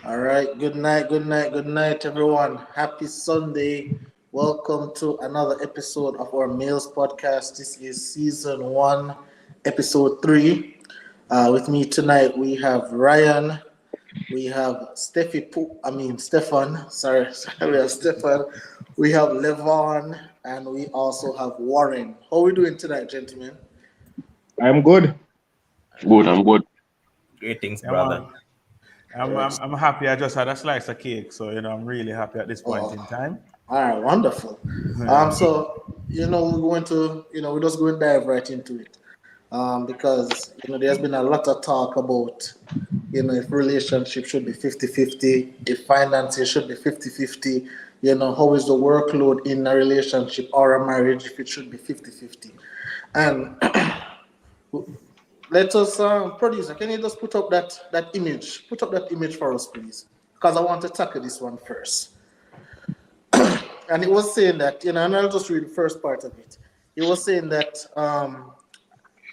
All right. Good night, everyone. Happy Sunday. Welcome to another episode of our Males podcast. This is season one, episode three. With me tonight, we have Ryan. We have Stefan. Sorry, sorry, we have Stefan. We have Levon, and we also have Warren. How are we doing tonight, gentlemen? I'm good. Good, I'm good. Greetings, Yeah, man. brother. I'm happy. I just had a slice of cake, so I'm really happy at this point Oh, in time. all right, wonderful. Yeah. So we're going to we're just going to dive right into it, because there's been a lot of talk about if relationship should be 50-50, if finances should be 50-50, how is the workload in a relationship or a marriage if it should be 50-50, and let us producer, can you just put up that image for us, please, because I want to tackle this one first. And it was saying that, and I'll just read the first part of it. It was saying that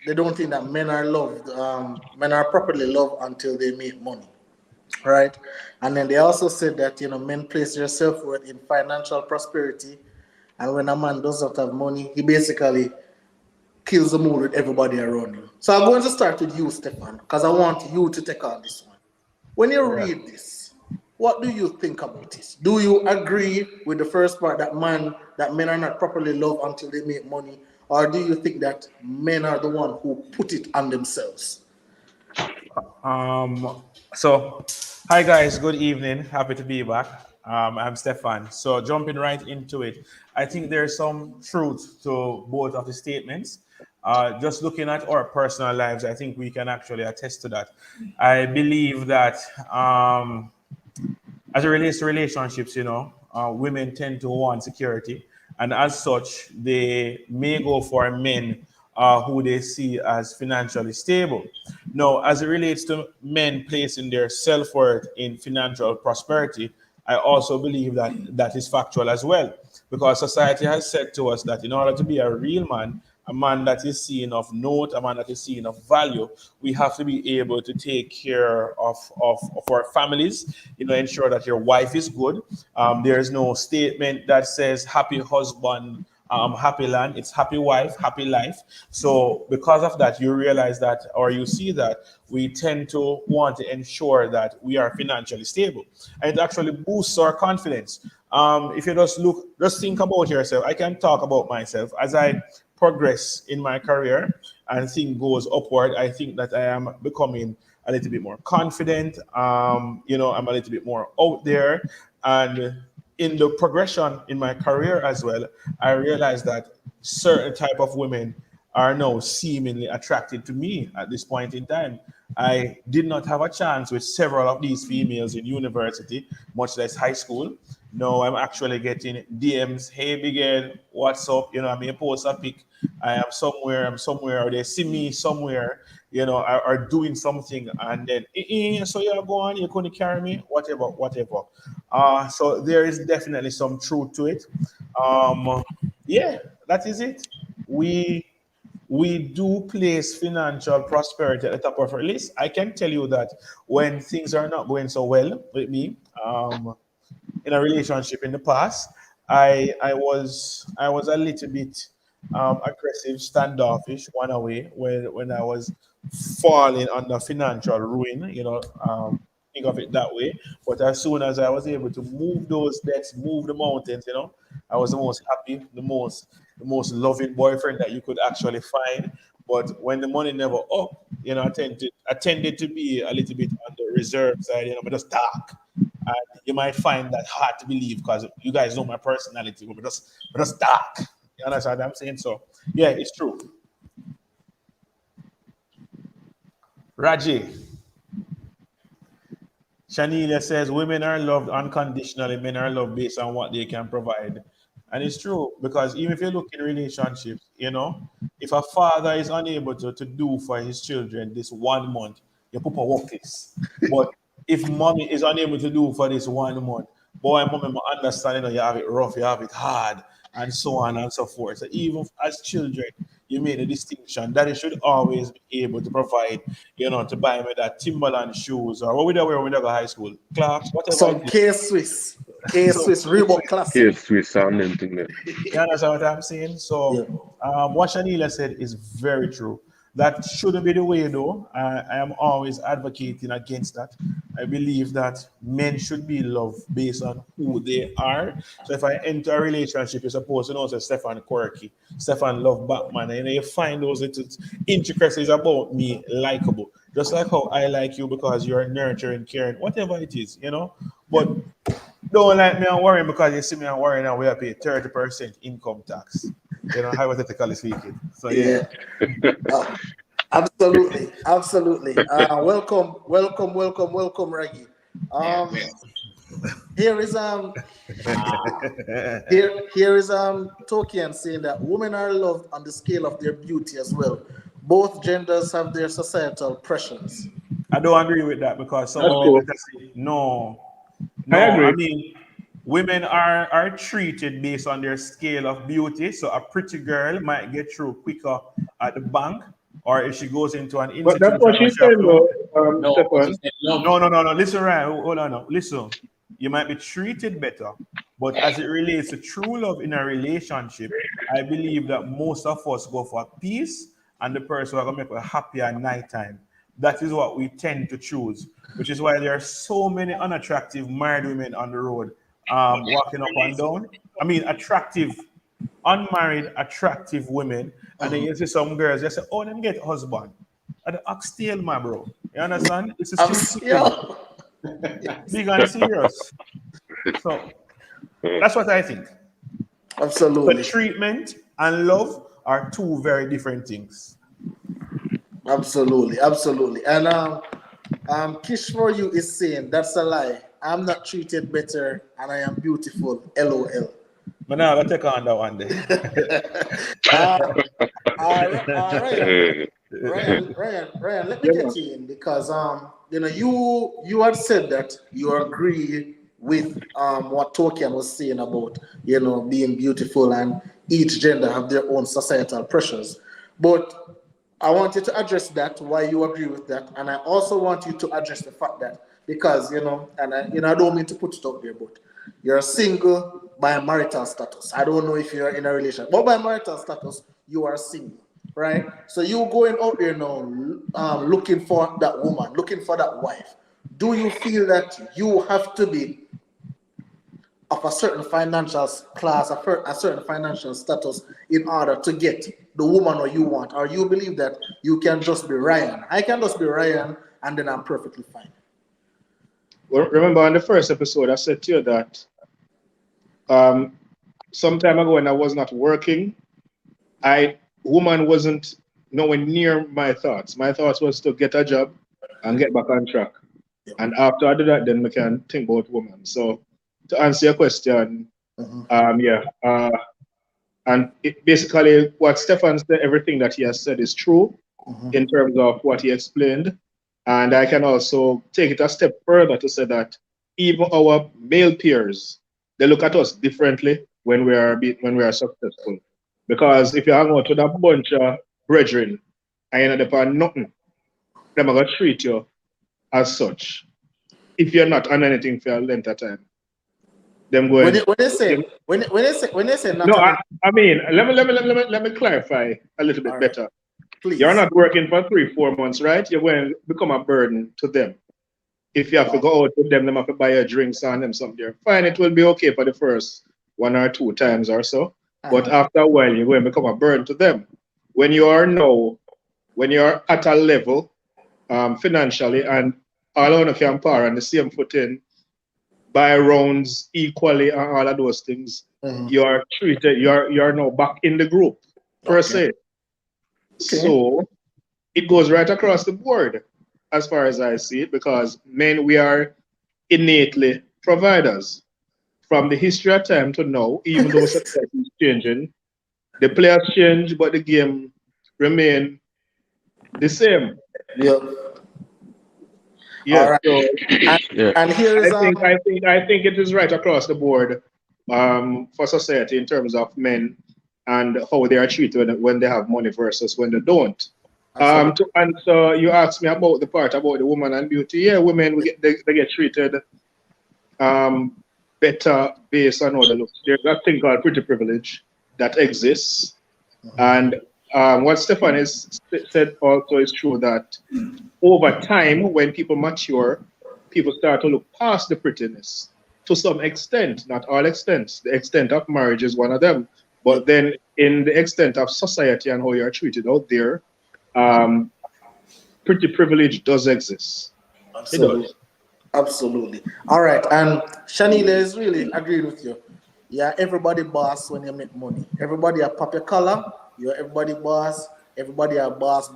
they don't think that men are properly loved until they make money, right? And then they also said that, men place their self worth in financial prosperity. And when a man does not have money, he basically kills the mood with everybody around him. So I'm going to start with you, Stefan, because I want you to take on this one. When you Yeah. read this, what do you think about this? Do you agree with the first part that men are not properly loved until they make money, or do you think that men are the one who put it on themselves? Um. So, hi guys. Good evening. Happy to be back. I'm Stefan. So jumping right into it, I think there's some truth to both of the statements. Just looking at our personal lives, I think we can actually attest to that. I believe that as it relates to relationships, women tend to want security, and as such, they may go for men who they see as financially stable. Now, as it relates to men placing their self worth in financial prosperity, I also believe that that is factual as well, because society has said to us that in order to be a real man, a man that is seen of note, a man that is seen of value, we have to be able to take care of our families, ensure that your wife is good. There is no statement that says happy husband, happy land. It's happy wife, happy life. So because of that, you realize that, or you see that we tend to want to ensure that we are financially stable. And it actually boosts our confidence. If you just think about yourself. I can talk about myself as I progress in my career and thing goes upward. I think that I am becoming a little bit more confident. I'm a little bit more out there, and in the progression in my career as well, I realized that certain type of women are now seemingly attracted to me at this point in time. I did not have a chance with several of these females in university, much less high school. No, I'm actually getting DMs. Hey, big girl, what's up? I may post a pic. I'm somewhere, or they see me somewhere, are doing something, and then, so you're going, you couldn't carry me, whatever, whatever. So there is definitely some truth to it. Yeah, that is it. We we do place financial prosperity at the top of our list. I can tell you that when things are not going so well with me, in a relationship in the past, I was a little bit aggressive, standoffish, one away when I was falling under financial ruin. Think of it that way. But as soon as I was able to move those debts, move the mountains, I was the most happy, the most loving boyfriend that you could actually find. But when the money never up, I tended to be a little bit on the reserve side, but just dark. And you might find that hard to believe because you guys know my personality, but just dark. You understand what I'm saying? So yeah, it's true. Raji, Shanilia says women are loved unconditionally, men are loved based on what they can provide. And it's true because even if you look in relationships, if a father is unable to do for his children this 1 month, you put a work this. But if mommy is unable to do for this 1 month, boy, mommy understand, you have it rough, you have it hard, and so on and so forth. So even as children, you make the distinction. Daddy should always be able to provide, to buy me that Timberland shoes or what we do wear when we go to high school, Clarks, whatever it Some is. K-Swiss, So Reebok Classic. Here, Swiss and them thing there. you understand what I'm saying? Yeah. So, what Shanila said is very true. That shouldn't be the way, though. I am always advocating against that. I believe that men should be loved based on who they are. So, if I enter a relationship, you're supposed to know, say, Stefan quirky, Stefan love Batman, and you find those little intricacies about me likable. Just like how I like you because you're nurturing, caring, whatever it is, But don't like me and worrying because you see me and worrying and we have to pay 30% income tax, hypothetically speaking. So yeah. Uh, absolutely, absolutely. Welcome, Raggy. Here is Tolkien saying that women are loved on the scale of their beauty as well. Both genders have their societal pressures. I don't agree with that because some That's women cool. better say no. I agree. I mean, women are treated based on their scale of beauty. So a pretty girl might get through quicker at the bank, or if she goes into an But that's institution what or she's she have saying, to. though, No, but he Stefan. said love. No. Listen, Ryan. Hold on. Now. Listen. You might be treated better, but as it relates to true love in a relationship, I believe that most of us go for peace and the person who are gonna make us happy at nighttime. That is what we tend to choose, which is why there are so many unattractive married women on the road, walking up and down. I mean, attractive, unmarried, attractive women, and then you see some girls. They say, "Oh, let me get a husband." And the oxtail, my bro. You understand? It's a street thing, Yo, big and serious. So that's what I think. But absolutely, treatment and love are two very different things. absolutely. And Kish for you is saying that's a lie. I'm not treated better, and I am beautiful. LOL. But now I take on that one day. Uh, Ryan, let me Yeah, get you in because you had said that you agree with what Tolkien was saying about being beautiful and each gender have their own societal pressures. But I want you to address that why you agree with that, and I also want you to address the fact that because I don't mean to put it out there, but you're single by marital status. I don't know if you're in a relationship, but by marital status, you are single, right? So you going out there now, looking for that woman, looking for that wife. Do you feel that you have to be of a certain financial class, a certain financial status in order to get the woman or you want? Or you believe that you can just be Ryan? I can just be Ryan and then I'm perfectly fine. Well, remember on the first episode, I said to you that some time ago when I was not working, woman wasn't nowhere near my thoughts. My thoughts was to get a job and get back on track. And after I do that, then we can think about woman. So to answer your question, and it basically what Stefan said, everything that he has said is true in terms of what he explained. And I can also take it a step further to say that even our male peers, they look at us differently when we are successful. Because if you hang out with a bunch of brethren and you're not upon nothing, they're going to treat you as such. If you're not on anything for a length of time, them going. When they say not No, on I mean, let me clarify a little bit all right, better. please. You're not working for 3-4 months, right? You're going to become a burden to them. If you have to go out with them have to buy your drinks and them something. Fine, it will be okay for the first 1 or 2 times or so. But after a while, you're going to become a burden to them. When you're at a level financially and all on a campar on the same footing, buy rounds equally and all of those things, you're treated, you're now back in the group, per se. Okay. So it goes right across the board as far as I see it, because men, we are innately providers. From the history of time to now, even though society is changing, the players change, but the game remain the same. Yeah. Yeah. All right. So And here is I think it is right across the board for society in terms of men and how they are treated when they have money versus when they don't. Absolutely. To answer, you asked me about the part about the woman and beauty. Yeah, women they get treated better based on how they look. There's that thing called pretty privilege that exists, and what Stefan has said also is true that over time, when people mature, people start to look past the prettiness to some extent, not all extents. The extent of marriage is one of them. But then, in the extent of society and how you are treated out there, pretty privilege does exist. It Absolutely. does. Absolutely. All right. And Shanila is really agreeing with you. Yeah, everybody boss when you make money. Everybody a pop your collar. You're everybody boss. Everybody a boss.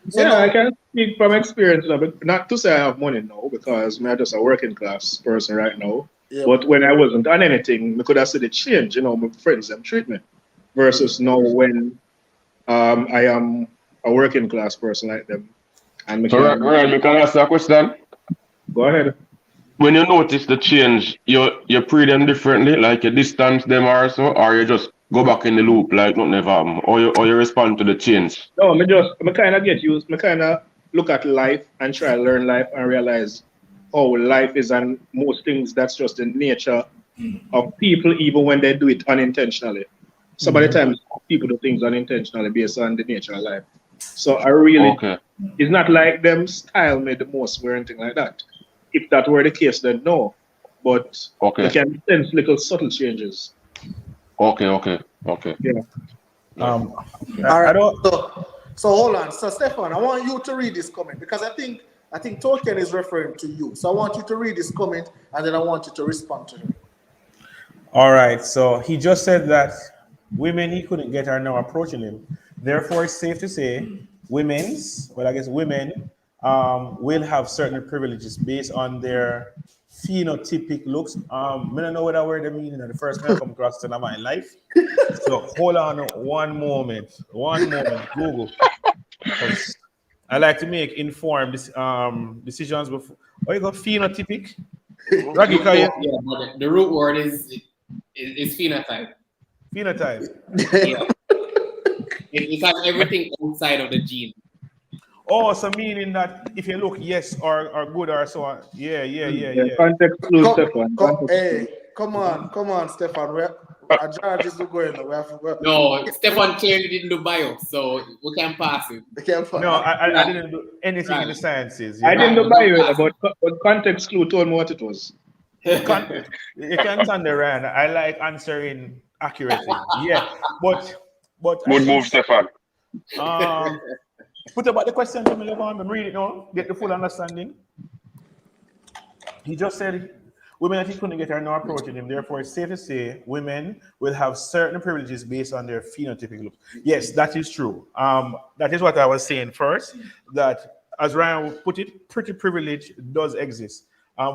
So Yeah, I now, can speak from experience now, but not to say I have money now because I'm just a working class person right now. yeah, But when I wasn't on anything, I could have seen the change, my friends them treat me versus now when I am a working class person like them. And we So, can Ryan, me can ask you a question. go ahead. When you notice the change, you pre them differently, like you distance them or so, or you just go back in the loop like nothing ever happened, or you respond to the change. No, I kind of get used. I kind of look at life and try to learn life and realize how life is and most things that's just the nature of people, even when they do it unintentionally. Some of the times people do things unintentionally based on the nature of life. So I really, Okay, it's not like them style made the most or anything like that. If that were the case, then no. But you okay, can sense little subtle changes. okay. Yeah. Um, all I right. don't. So hold on. So Stefan, I want you to read this comment because I think Tolkien is referring to you. So I want you to read this comment and then I want you to respond to him. All right. So he just said that women he couldn't get are now approaching him. Therefore, it's safe to say women will have certain privileges based on their phenotypic looks. I don't know what that word I mean. The first time I come across it in my life. So hold on one moment. One moment. Google. Because I like to make informed decisions before. Oh, you got phenotypic? Raggy, Root word, yeah, but the root word is phenotype. phenotype. Yeah, it has everything outside of the gene. Oh, so meaning that if you look yes or good or so on. Yeah. Yeah, context clues, Stefan. Context clues. Come on, Stefan. Our charges are going. We have to go. No, Stefan clearly didn't do bio, so we can pass it. We can't No, I Right. didn't do anything in the sciences. I didn't Right. know by you, but context clue told me what it was. You can't understand. I like answering accurately. Yeah, but I Good think move, Stefan. um put about the question to me, Levon. I'm reading it now. Get the full understanding. He just said women that he couldn't get are now approaching him. Therefore, it's safe to say women will have certain privileges based on their phenotypic looks. Yes, that is true. That is what I was saying first. That as Ryan put it, pretty privilege does exist.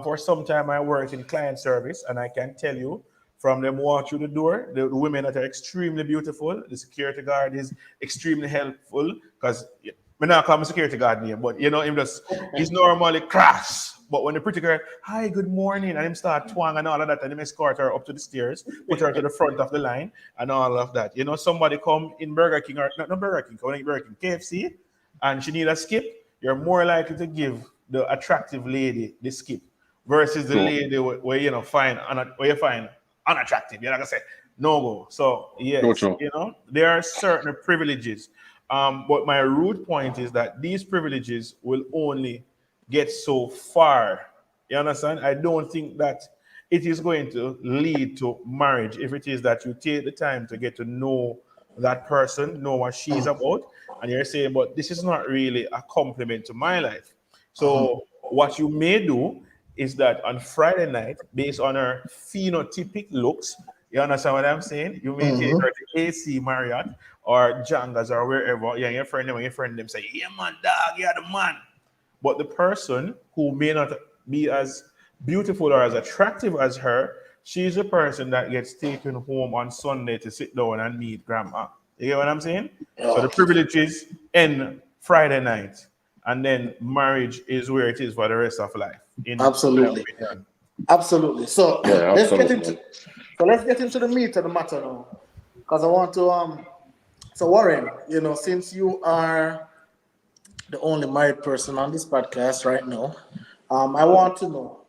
For some time, I worked in client service, and I can tell you from them walk through the door, the women that are extremely beautiful, the security guard is extremely helpful because me not call him security guard name, but he's normally crass. But when the pretty girl, hi, good morning, and him start twang and all of that, and him escort her up to the stairs, put her to the front of the line, and all of that. Somebody come in Burger King or not Burger King, come in Burger King, KFC, and she need a skip, you're more likely to give the attractive lady the skip versus the lady where you find unattractive. You're not gonna say no go. So yes, True. there are certain privileges. But my root point is that these privileges will only get so far. You understand? I don't think that it is going to lead to marriage if it is that you take the time to get to know that person, know what she's about, and you're saying, but this is not really a compliment to my life. So what you may do is that on Friday night, based on her phenotypic looks, you understand what I'm saying? You may take her to AC Marriott or Jangas or wherever. Yeah, your friend them say, yeah man, dog, you're the man. But the person who may not be as beautiful or as attractive as her, she's the person that gets taken home on Sunday to sit down and meet grandma. You get what I'm saying? So the privileges end Friday night, and then marriage is where it is for the rest of life. Absolutely. Absolutely. So Yeah, let's absolutely. get into the meat of the matter now. because I want to so Warren, since you are the only married person on this podcast right now, I want to know,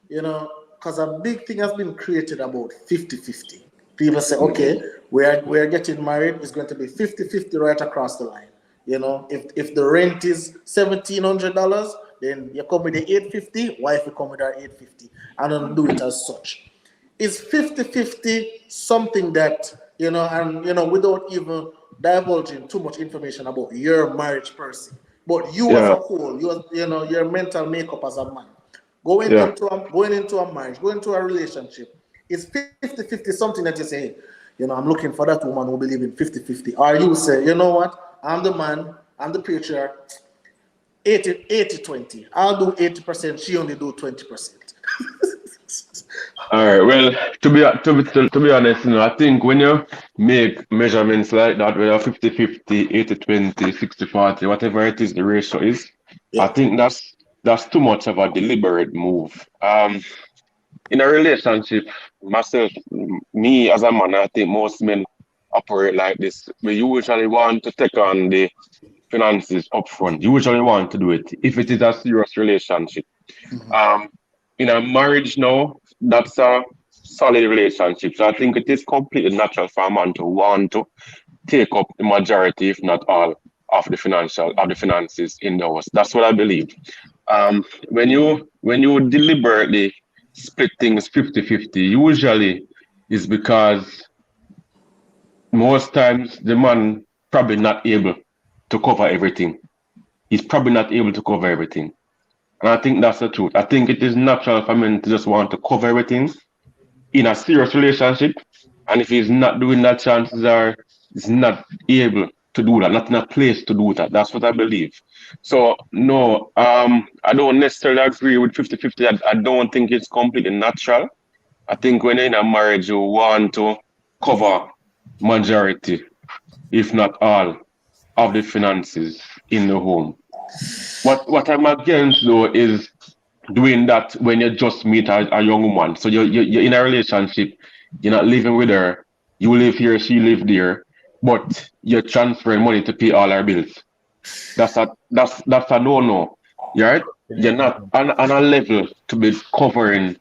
because a big thing has been created about 50-50. People say, okay, we're getting married, it's going to be 50-50 right across the line. If the rent is $1,700, then you come with the 850, wife will come with her 850. I don't do it as such. Is 50-50 something that, without even divulging too much information about your marriage person, but you as a Yeah, whole, your mental makeup as a man, going yeah. into a marriage, going into a relationship, is 50-50 something that you say, I'm looking for that woman who believes in 50-50? Or you say, you know what, I'm the man, I'm the patriarch, 80-20. I'll do 80%, she only do 20%. All right. Well, to be honest, I think when you make measurements like that, whether 50-50, 80-20, 60-40, whatever it is, the ratio is, I Yeah. think that's too much of a deliberate move. In a relationship, myself, me as a man, I think most men operate like this. We usually want to take on the finances upfront. Usually want to do it if it is a serious relationship. Um, in a marriage now, that's a solid relationship. So I think it is completely natural for a man to want to take up the majority, if not all, of the finances in the house. That's what I believe. When you deliberately split things 50-50, usually is because most times the man probably not able to cover everything. He's probably not able to cover everything. And I think that's the truth. I think it is natural for men to just want to cover everything in a serious relationship. And if he's not doing that, chances are he's not able to do that, not in a place to do that. That's what I believe. So no, I don't necessarily agree with 50-50. I don't think it's completely natural. I think when you're in a marriage, you want to cover majority, if not all, of the finances in the home. What I'm against though is doing that when you just meet a young woman. So you're in a relationship, you're not living with her, you live here, she live there, but you're transferring money to pay all her bills. That's a no-no. Right? You're not on a level to be covering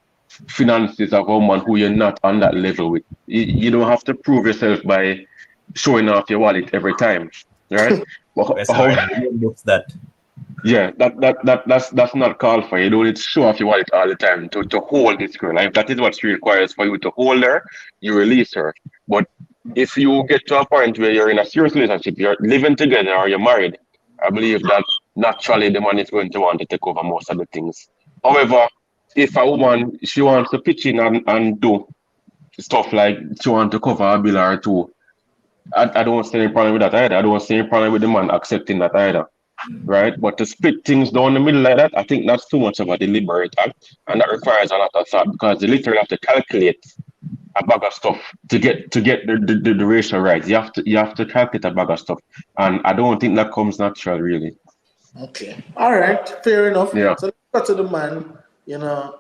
finances of a woman who you're not on that level with. You don't have to prove yourself by showing off your wallet every time. Right? But That's how, already the books that. yeah, that's not called for. You don't need to show off your wallet all the time to hold this girl. Like, if that is what she requires for you to hold her, you release her. But if you get to a point where you're in a serious relationship, you're living together or you're married, I believe that naturally the man is going to want to take over most of the things. However, if a woman she wants to pitch in and do stuff like she wants to cover a bill or two, I don't see any problem with that either. I don't see any problem with the man accepting that either, right? But to split things down the middle like that, I think that's too much of a deliberate act, and that requires a lot of thought because you literally have to calculate a bag of stuff to get the ratio right. You have to calculate a bag of stuff, and I don't think that comes natural, really. Okay. All right. Fair enough. Yeah. So let's go to the man, the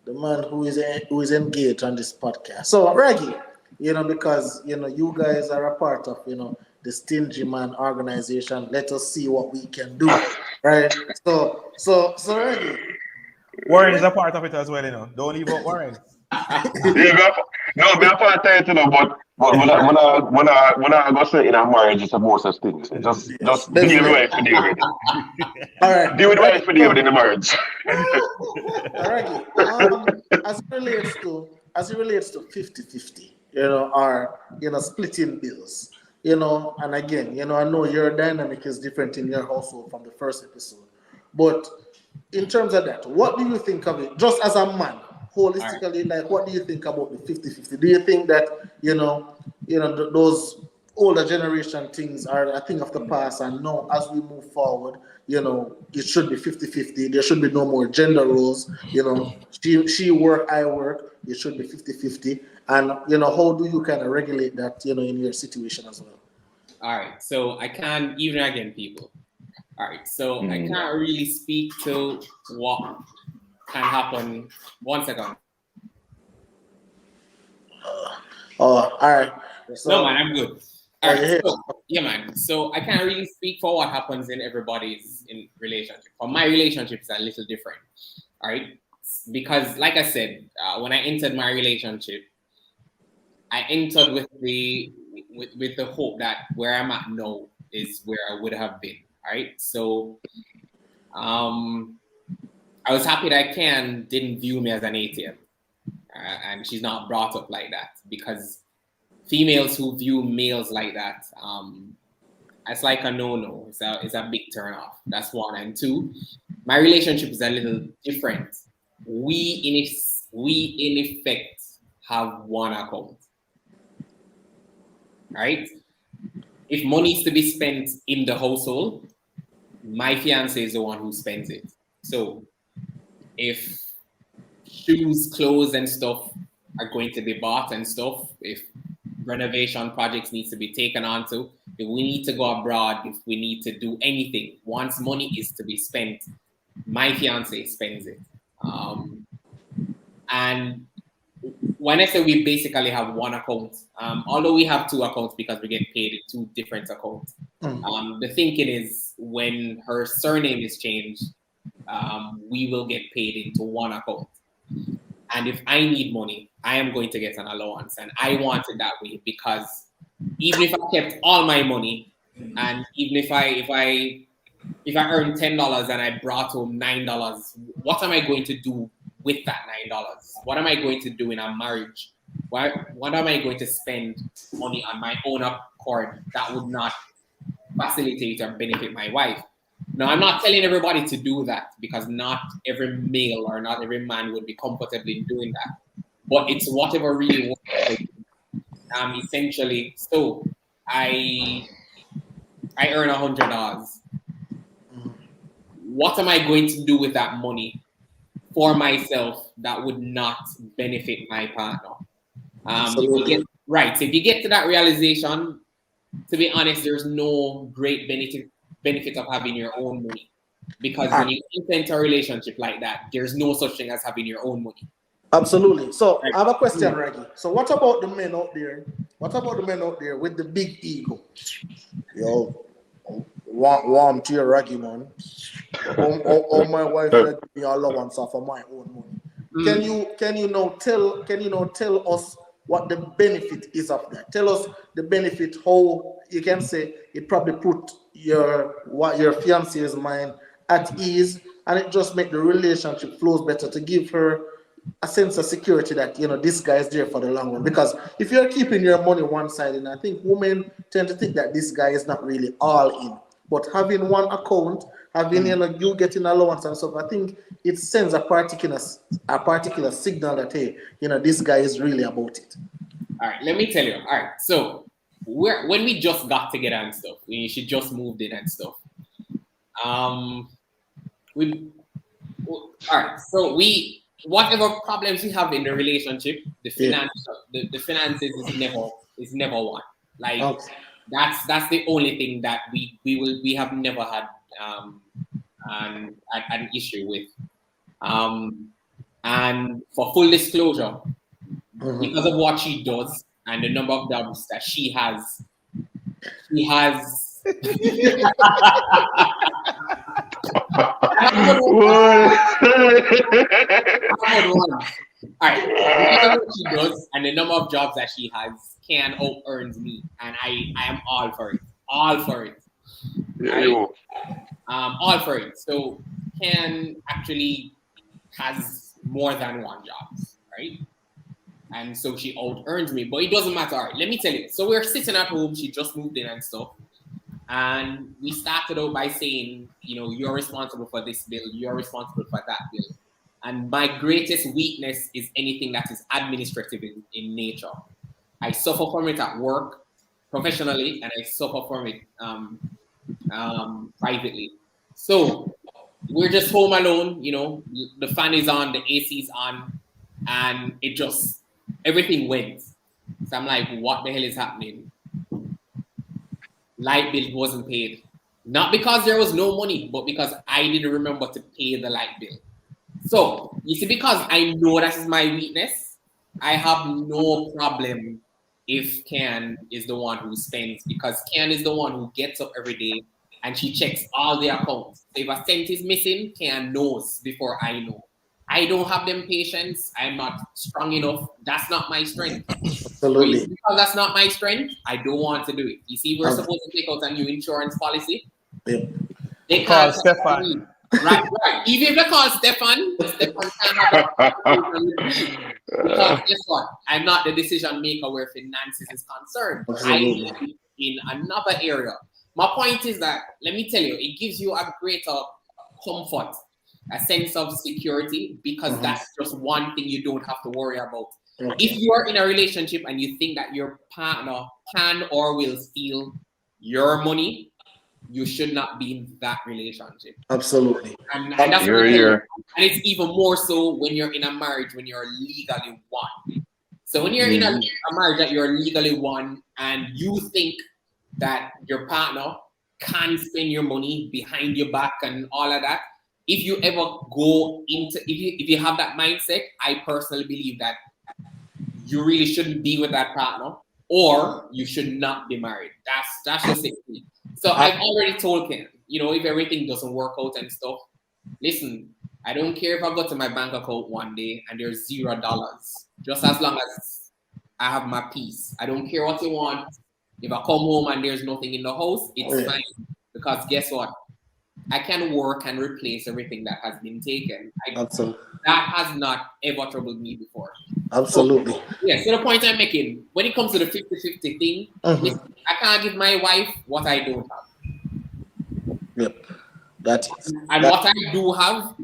man who is engaged on this podcast. So Reggie, because you guys are a part of the Stingy Man organization. Let us see what we can do. Right. So Reggie. Warren is a part of it as well, Don't leave out Warren. Yeah, me a part of it, but when I go say in a marriage, it's about such things. Just deal with it for deal with it. All right. Deal with it for deal with in the marriage. Alrighty. As it relates to 50-50, or splitting bills, and again, I know your dynamic is different in your household from the first episode, but in terms of that, what do you think of it, just as a man, holistically? Like, what do you think about the 50-50? Do you think that those older generation things are a thing of the past, and now as we move forward, it should be 50-50. There should be no more gender roles. She work, I work. It should be 50-50. And how do you kind of regulate that in your situation as well? All right, so I can't even again, people. All right, so I can't really speak to what can happen. 1 second. All right. So, No, man, I'm good. All Oh, right, yeah. so, yeah, man. So I can't really speak for what happens in everybody's in relationship. But my relationship is a little different. All right, because like I said, when I entered my relationship, I entered with the hope that where I'm at now is where I would have been. All right, so I was happy that Ken didn't view me as an ATM, and she's not brought up like that because females who view males like that, it's like a no-no. It's a big turn off. That's one. And two, my relationship is a little different. We in effect have one account, right? If money is to be spent in the household, my fiance is the one who spends it. So if shoes, clothes, and stuff are going to be bought and stuff, if renovation projects needs to be taken onto, if we need to go abroad, if we need to do anything, once money is to be spent, my fiance spends it. And when I say we basically have one account, although we have two accounts because we get paid in two different accounts, the thinking is when her surname is changed, we will get paid into one account. And if I need money, I am going to get an allowance. And I want it that way because even if I kept all my money, and even if I earn $10 and I brought home $9, what am I going to do with that $9? What am I going to do in a marriage? What am I going to spend money on my own accord that would not facilitate or benefit my wife? Now, I'm not telling everybody to do that because not every male or not every man would be comfortable in doing that. But it's whatever really works for you. Essentially, so I earn $100. What am I going to do with that money for myself that would not benefit my partner? Absolutely. So if you get to that realization, to be honest, there's no great benefit of having your own money. Because when you enter a relationship like that, there's no such thing as having your own money. Absolutely. So I have a question, Reggie. So what about the men out there? What about the men out there with the big ego? Yo, warm to your Reggie, man. Oh, my wife let me allowance for my own money. Can you now tell us what the benefit is of that? Tell us the benefit, how you can say it probably put your fiance's mind at ease, and it just make the relationship flows better to give her a sense of security that this guy is there for the long run. Because if you're keeping your money one side, and I think women tend to think that this guy is not really all in, but having one account, having you getting allowance and stuff, I think it sends a particular signal that hey, this guy is really about it. All right, let me tell you. All right, so when we just got together and stuff, when she just moved in and stuff, whatever problems we have in the relationship, the finances is never one. Like that's the only thing that we have never had an issue with. And for full disclosure, because of what she does and the number of jobs that she has. All right, because of what she does and the number of jobs that she has, Ken out earns me, and I am all for it. All for it. Right? All for it. So Ken actually has more than one job, right? And so she out earns me, but it doesn't matter. All right, let me tell you. So we're sitting at home. She just moved in and stuff. And we started out by saying, you're responsible for this bill, you're responsible for that bill. And my greatest weakness is anything that is administrative in nature. I suffer from it at work, professionally, and I suffer from it privately. So we're just home alone, the fan is on, the AC is on, and everything went. So I'm like, what the hell is happening? Light bill wasn't paid. Not because there was no money, but because I didn't remember to pay the light bill. So, you see, because I know that is my weakness, I have no problem if Ken is the one who spends, because Ken is the one who gets up every day and she checks all the accounts. If a cent is missing, Ken knows before I know. I don't have them patience. I'm not strong enough. That's not my strength. Absolutely. Because that's not my strength, I don't want to do it. You see, we're supposed to take out a new insurance policy. Yeah. They Call can't Stefan. Right. Even if they call Stefan can't have a because guess what? I'm not the decision maker where finances is concerned. Absolutely. I am in another area. My point is that, let me tell you, it gives you a greater comfort, a sense of security, because that's just one thing you don't have to worry about. Okay. If you are in a relationship and you think that your partner can or will steal your money, you should not be in that relationship. Absolutely. And that's You're what here. and it's even more so when you're in a marriage, when you're legally one. So when you're in a marriage that you're legally one and you think that your partner can spend your money behind your back and all of that, if you ever go into, if you have that mindset, I personally believe that you really shouldn't be with that partner, or you should not be married. That's just it. So I've already told Ken, if everything doesn't work out and stuff, listen, I don't care if I go to my bank account one day and there's $0, just as long as I have my peace. I don't care what you want. If I come home and there's nothing in the house, it's fine. Because guess what? I can work and replace everything that has been taken. Absolutely. That has not ever troubled me before. Absolutely. So the point I'm making, when it comes to the 50-50 thing, listen, I can't give my wife what I don't have. Yep. What I do have,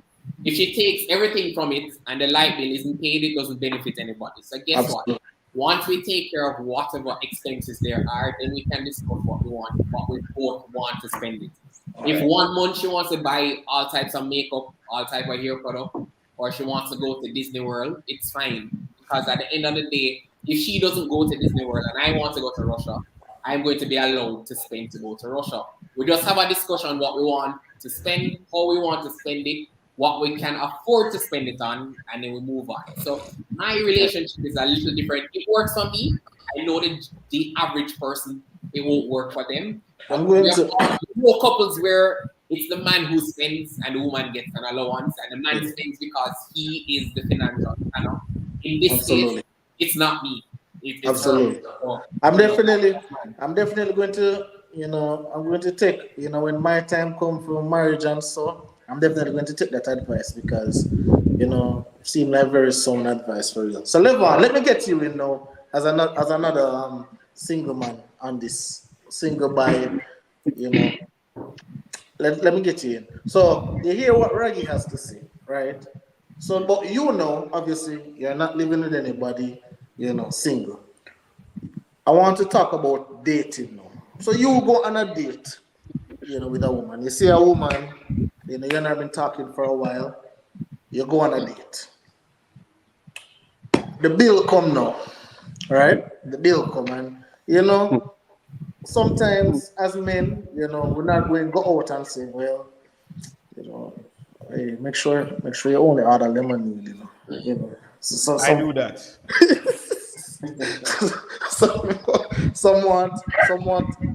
if she takes everything from it and the light bill isn't paid, it doesn't benefit anybody. So guess what? Once we take care of whatever expenses there are, then we can discuss what we want, what we both want to spend it. If 1 month she wants to buy all types of makeup, all type of hair product, or she wants to go to Disney World, it's fine. Because at the end of the day, if she doesn't go to Disney World and I want to go to Russia, I'm going to be allowed to spend to go to Russia. We just have a discussion what we want to spend, how we want to spend it, what we can afford to spend it on, and then we move on. So my relationship is a little different. It works for me. I know that the average person, it won't work for them. There are more couples where it's the man who spends and the woman gets an allowance, and the man spends because he is the financial planner. In this case, it's not me. Absolutely. I'm definitely going to, I'm going to take, when my time comes for marriage and so, I'm definitely going to take that advice because, seem like very sound advice for you. So, Levon, let me get you in now as another single man on this single by, let me get you in. So, you hear what Raggy has to say, right? So, but obviously, you're not living with anybody, single. I want to talk about dating now. So, you go on a date, with a woman. You see a woman, you have been talking for a while, you go on a date. The bill come now, right? The bill come and, sometimes as men, we're not going to go out and say, well, hey, make sure you only order lemonade, So I do that. some want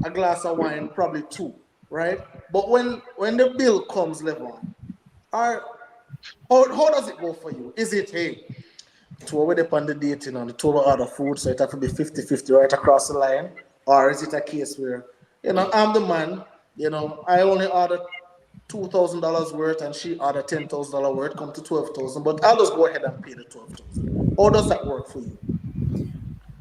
a glass of wine, probably 2, right? But when the bill comes, Levon, how does it go for you? Is it, hey, to already upon the dating and the total order food, so it has to be 50-50 right across the line? Or is it a case where, I'm the man, I only order $2,000 worth and she ordered $10,000 worth, come to $12,000, but I'll just go ahead and pay the $12,000. How does that work for you?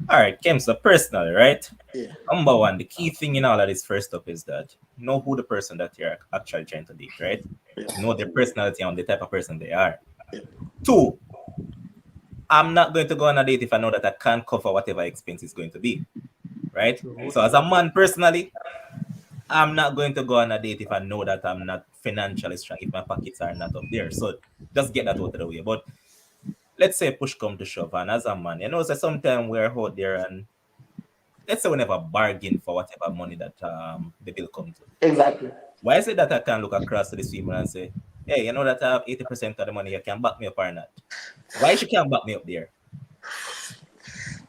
All right, Kim, so personally, right? Yeah. Number one, the key thing in all of this first up is that know who the person that you're actually trying to date, right? Yeah. Know their personality and the type of person they are. Yeah. 2, I'm not going to go on a date if I know that I can't cover whatever expense it's going to be, right? So as a man personally, I'm not going to go on a date if I know that I'm not financially strong, if my pockets are not up there. So just get that out of the way. But let's say push come to shove, and as a man, so sometimes we're out there and let's say we never bargain for whatever money that the bill comes to. Exactly. Why is it that I can look across to this woman and say, hey, you know that I have 80% of the money, you can back me up or not? Why she can't back me up there?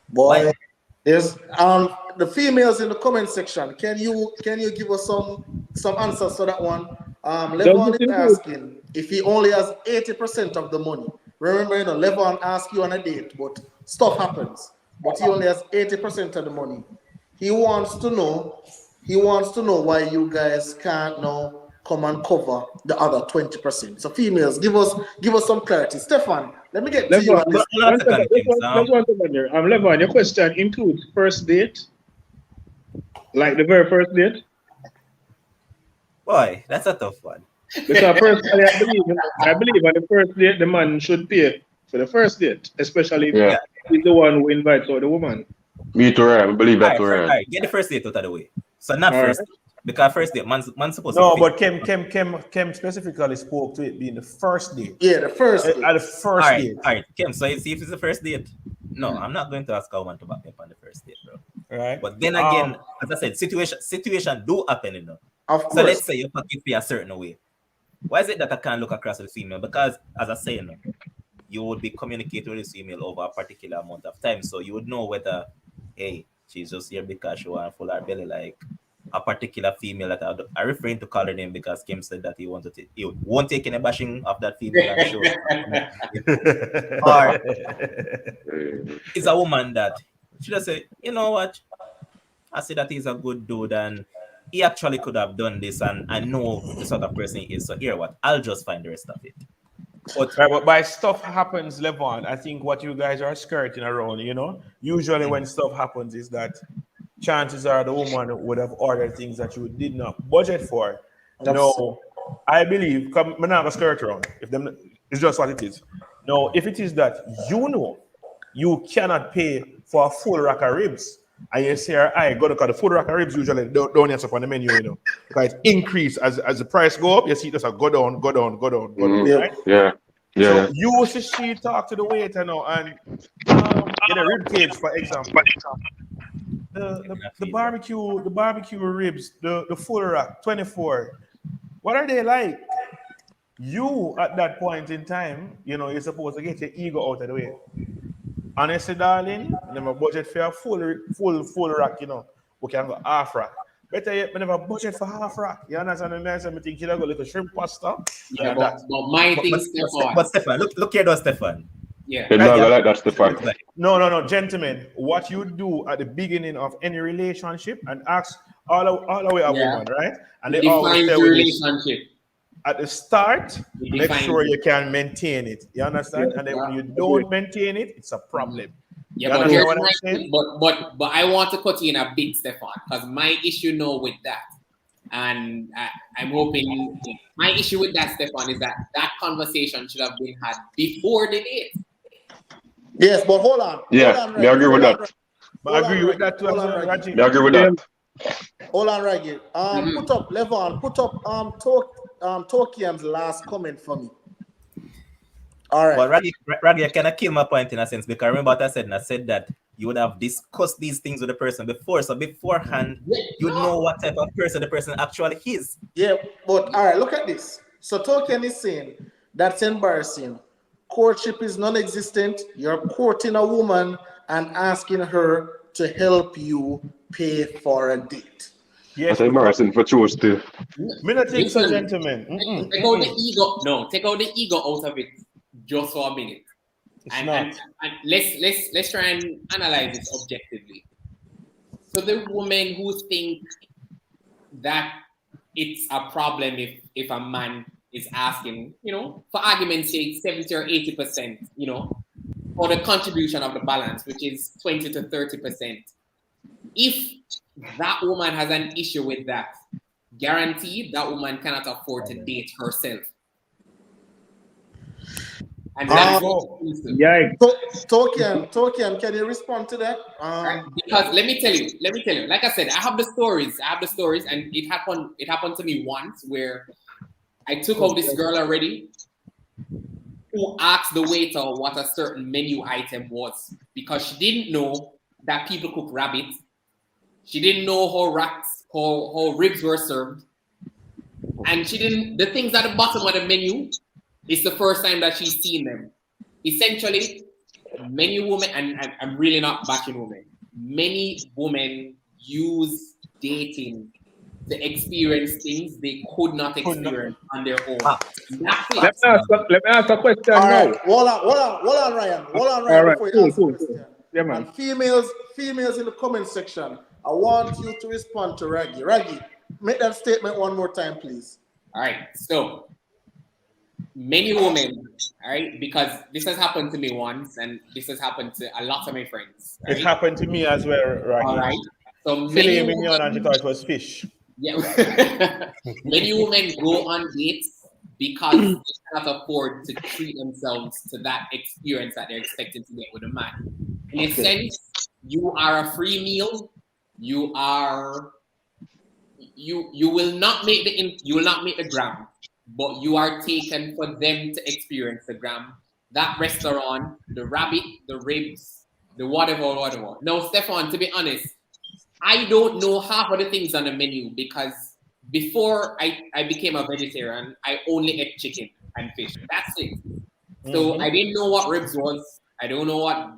Boy, Yes. The females in the comment section, can you give us some answers to that one? Does Levon it is include? asking if he only has 80% of the money. Remember, Levon asked you on a date, but stuff happens. But he only has 80% of the money. He wants to know. He wants to know why you guys can't now come and cover the other 20%. So females, give us some clarity. Stefan, let me get to you Levon, on this. one second. Just one second here. Levon, your question includes first date, like the very first date. Boy, that's a tough one. Because personally, I believe on the first date, the man should pay for the first date, especially if Yeah. he's the one who invites out the woman. Me too, right? I believe that too, All right? right, get the first date out of the way. So not All first right. date, because first date, man's supposed No, to but Kim specifically spoke to it being the first date. Yeah, the first date. At the first date. All right, Kim. So you see if it's the first date. No, I'm not going to ask a woman to back me up on the first date, bro. Right. But then again, as I said, situation do happen, you know. Of course. So let's say you pocket pay a certain way. Why is it that I can't look across the female? Because as I say, you know, you would be communicating with this female over a particular amount of time. So you would know whether, hey, she's just here because she want to fill her belly, like a particular female that I refrain to call her name because Kim said that he won't take any bashing of that female, I'm sure. Or it's a woman that she just say, you know what? I see that he's a good dude and he actually could have done this and I know the sort of person he is. So here what? I'll just find the rest of it. But by stuff happens, Levon, I think what you guys are skirting around, you know, usually when stuff happens is that chances are the woman would have ordered things that you did not budget for. No, I believe, I'm not going to skirt around. It's just what it is. No, if it is that you know you cannot pay for a full rack of ribs, and you say, I got to cut the full rack of ribs usually don't end up on the menu, you know, because it increase as the price go up, you see it just go down, right? Yeah. So you see she talk to the waiter now and get a rib cage, for example. The barbecue ribs, the full rack, 24. What are they like? You at that point in time, you know, you're supposed to get your ego out of the way. Honestly, darling, never budget for a full rack, you know. We can go half rack. Better yet, we never budget for half rack. You understand? And I think you go little shrimp pasta. Yeah, but my thing, Stefan. But Stefan, look here though, Stefan. Yeah. They're not like that, Stefan. No, gentlemen. What you do at the beginning of any relationship and ask all the way a woman, right? And they always say relationship. At the start, make sure you can maintain it. You understand? And then when you don't maintain it, it's a problem. Yeah, but here's my thing. But I want to cut you in a bit, Stefan, because my issue now with that, and I'm hoping my issue with that, Stefan, is that conversation should have been had before the date. Yes, but hold on. Yeah, I agree with that. But I agree with that too, Raji. I agree with that. Hold on, Raggy. Put up, Levon, put up Tokiam's last comment for me. All right. But Raggy, I cannot kill my point in a sense because remember what I said, and I said that you would have discussed these things with the person before. So beforehand, you know what type of person the person actually is. Yeah, but all right, look at this. So Tokiam is saying that's embarrassing. Courtship is non-existent. You're courting a woman and asking her to help you pay for a date. Yes, That's embarrassing for choice too. Me not think so, gentlemen. Take out the ego. No, take out the ego out of it just for a minute. And let's try and analyze it objectively. So the women who think that it's a problem if a man is asking, you know, for argument's sake, 70 or 80%, you know, for the contribution of the balance, which is 20 to 30%. If that woman has an issue with that, guaranteed that woman cannot afford to date herself. And that's Tokiam, can you respond to that? Because let me tell you, like I said, I have the stories, and it happened to me once where I took out this girl already who asked the waiter what a certain menu item was because she didn't know that people cook rabbit. She didn't know how ribs were served. And she didn't, the things at the bottom of the menu, it's the first time that she's seen them. Essentially, many women, and I'm really not bashing women, many women use dating to experience things they could not experience on their own. That's it. Let me ask a question All now. right, hold on, Ryan. All right, Before you cool, answer cool, the question. cool. Yeah, man. And females in the comment section, I want you to respond to Raggy. Raggy, make that statement one more time, please. All right, so many women, all right, because this has happened to me once, and this has happened to a lot of my friends. Right? It happened to me as well, right? All right. So Filet many mignon and she thought it was fish. Yeah. Many women go on dates because they cannot afford to treat themselves to that experience that they're expecting to get with a man. In a sense, you are a free meal. You will not make the gram, but you are taken for them to experience the gram. That restaurant, the rabbit, the ribs, the whatever. Now, Stefan, to be honest, I don't know half of the things on the menu because before I became a vegetarian, I only ate chicken and fish. That's it. So I didn't know what ribs was. I don't know what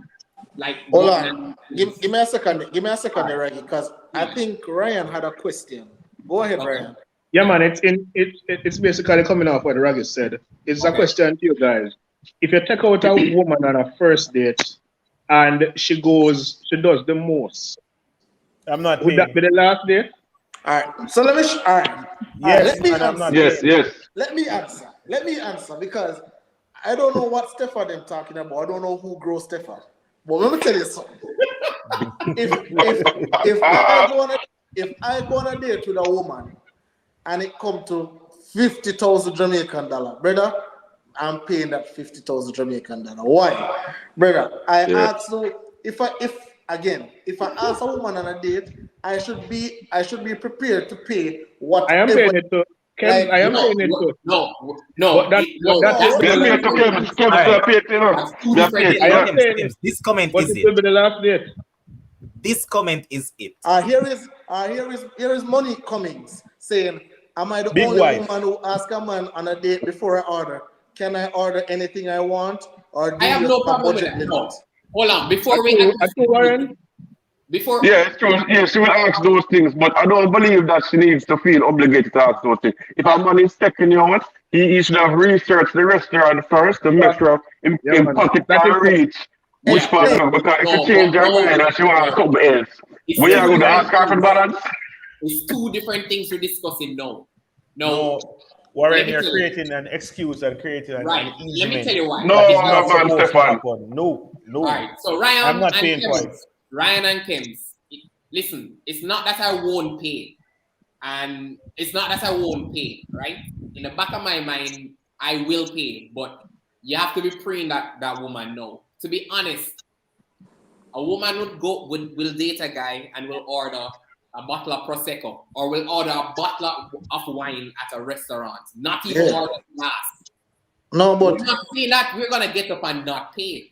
Hold on. Give me a second. Give me a second, Raggy, because I think Ryan had a question. Go ahead, Ryan. Yeah, man. It's basically coming off what Raggy said. It's a question to you guys. If you take out a woman on a first date and she does the most, I'm not. Would that be the last day? All right. So let me. All right. Yes, let me and I'm not. Yes, yes. Let me answer because I don't know what Stefan them talking about. I don't know who grows Stefan. But let me tell you something. if I go on a date with a woman and it come to 50,000 Jamaican dollar, brother, I'm paying that 50,000 Jamaican dollar. Why, brother? I ask you if I ask a woman on a date, I should be prepared to pay what I am paying it to. Ken, I am paying it to. No. This comment But is it will be the last date. This comment is it. Here is money comings saying, am I the Big only wife. woman who ask a man on a date before I order? Can I order anything I want, or do I have you no have a problem with budget that. limit? No. Hold on. Before Warren? Yeah, it's true. Yeah, she will ask those things, but I don't believe that she needs to feel obligated to ask those things. If a man is taking you out, he should have researched the restaurant first to make sure in pocket can reach which part of because if you change her mind and she wants something else, we are going to ask her for balance. It's two different things we're discussing now. No, Warren, you're creating an excuse and creating an Right. easement. Let me tell you why. No, That is not man, supposed to Stefan. happen. No. All right. So Ryan I'm not and paying for Kems, it. Ryan and Kems, listen, it's not that I won't pay. And it's not that I won't pay, right? In the back of my mind, I will pay. But you have to be praying that woman no. To be honest, a woman will date a guy and will order a bottle of Prosecco or will order a bottle of wine at a restaurant. Not even order glass. No, but we're not saying that we're gonna get up and not pay.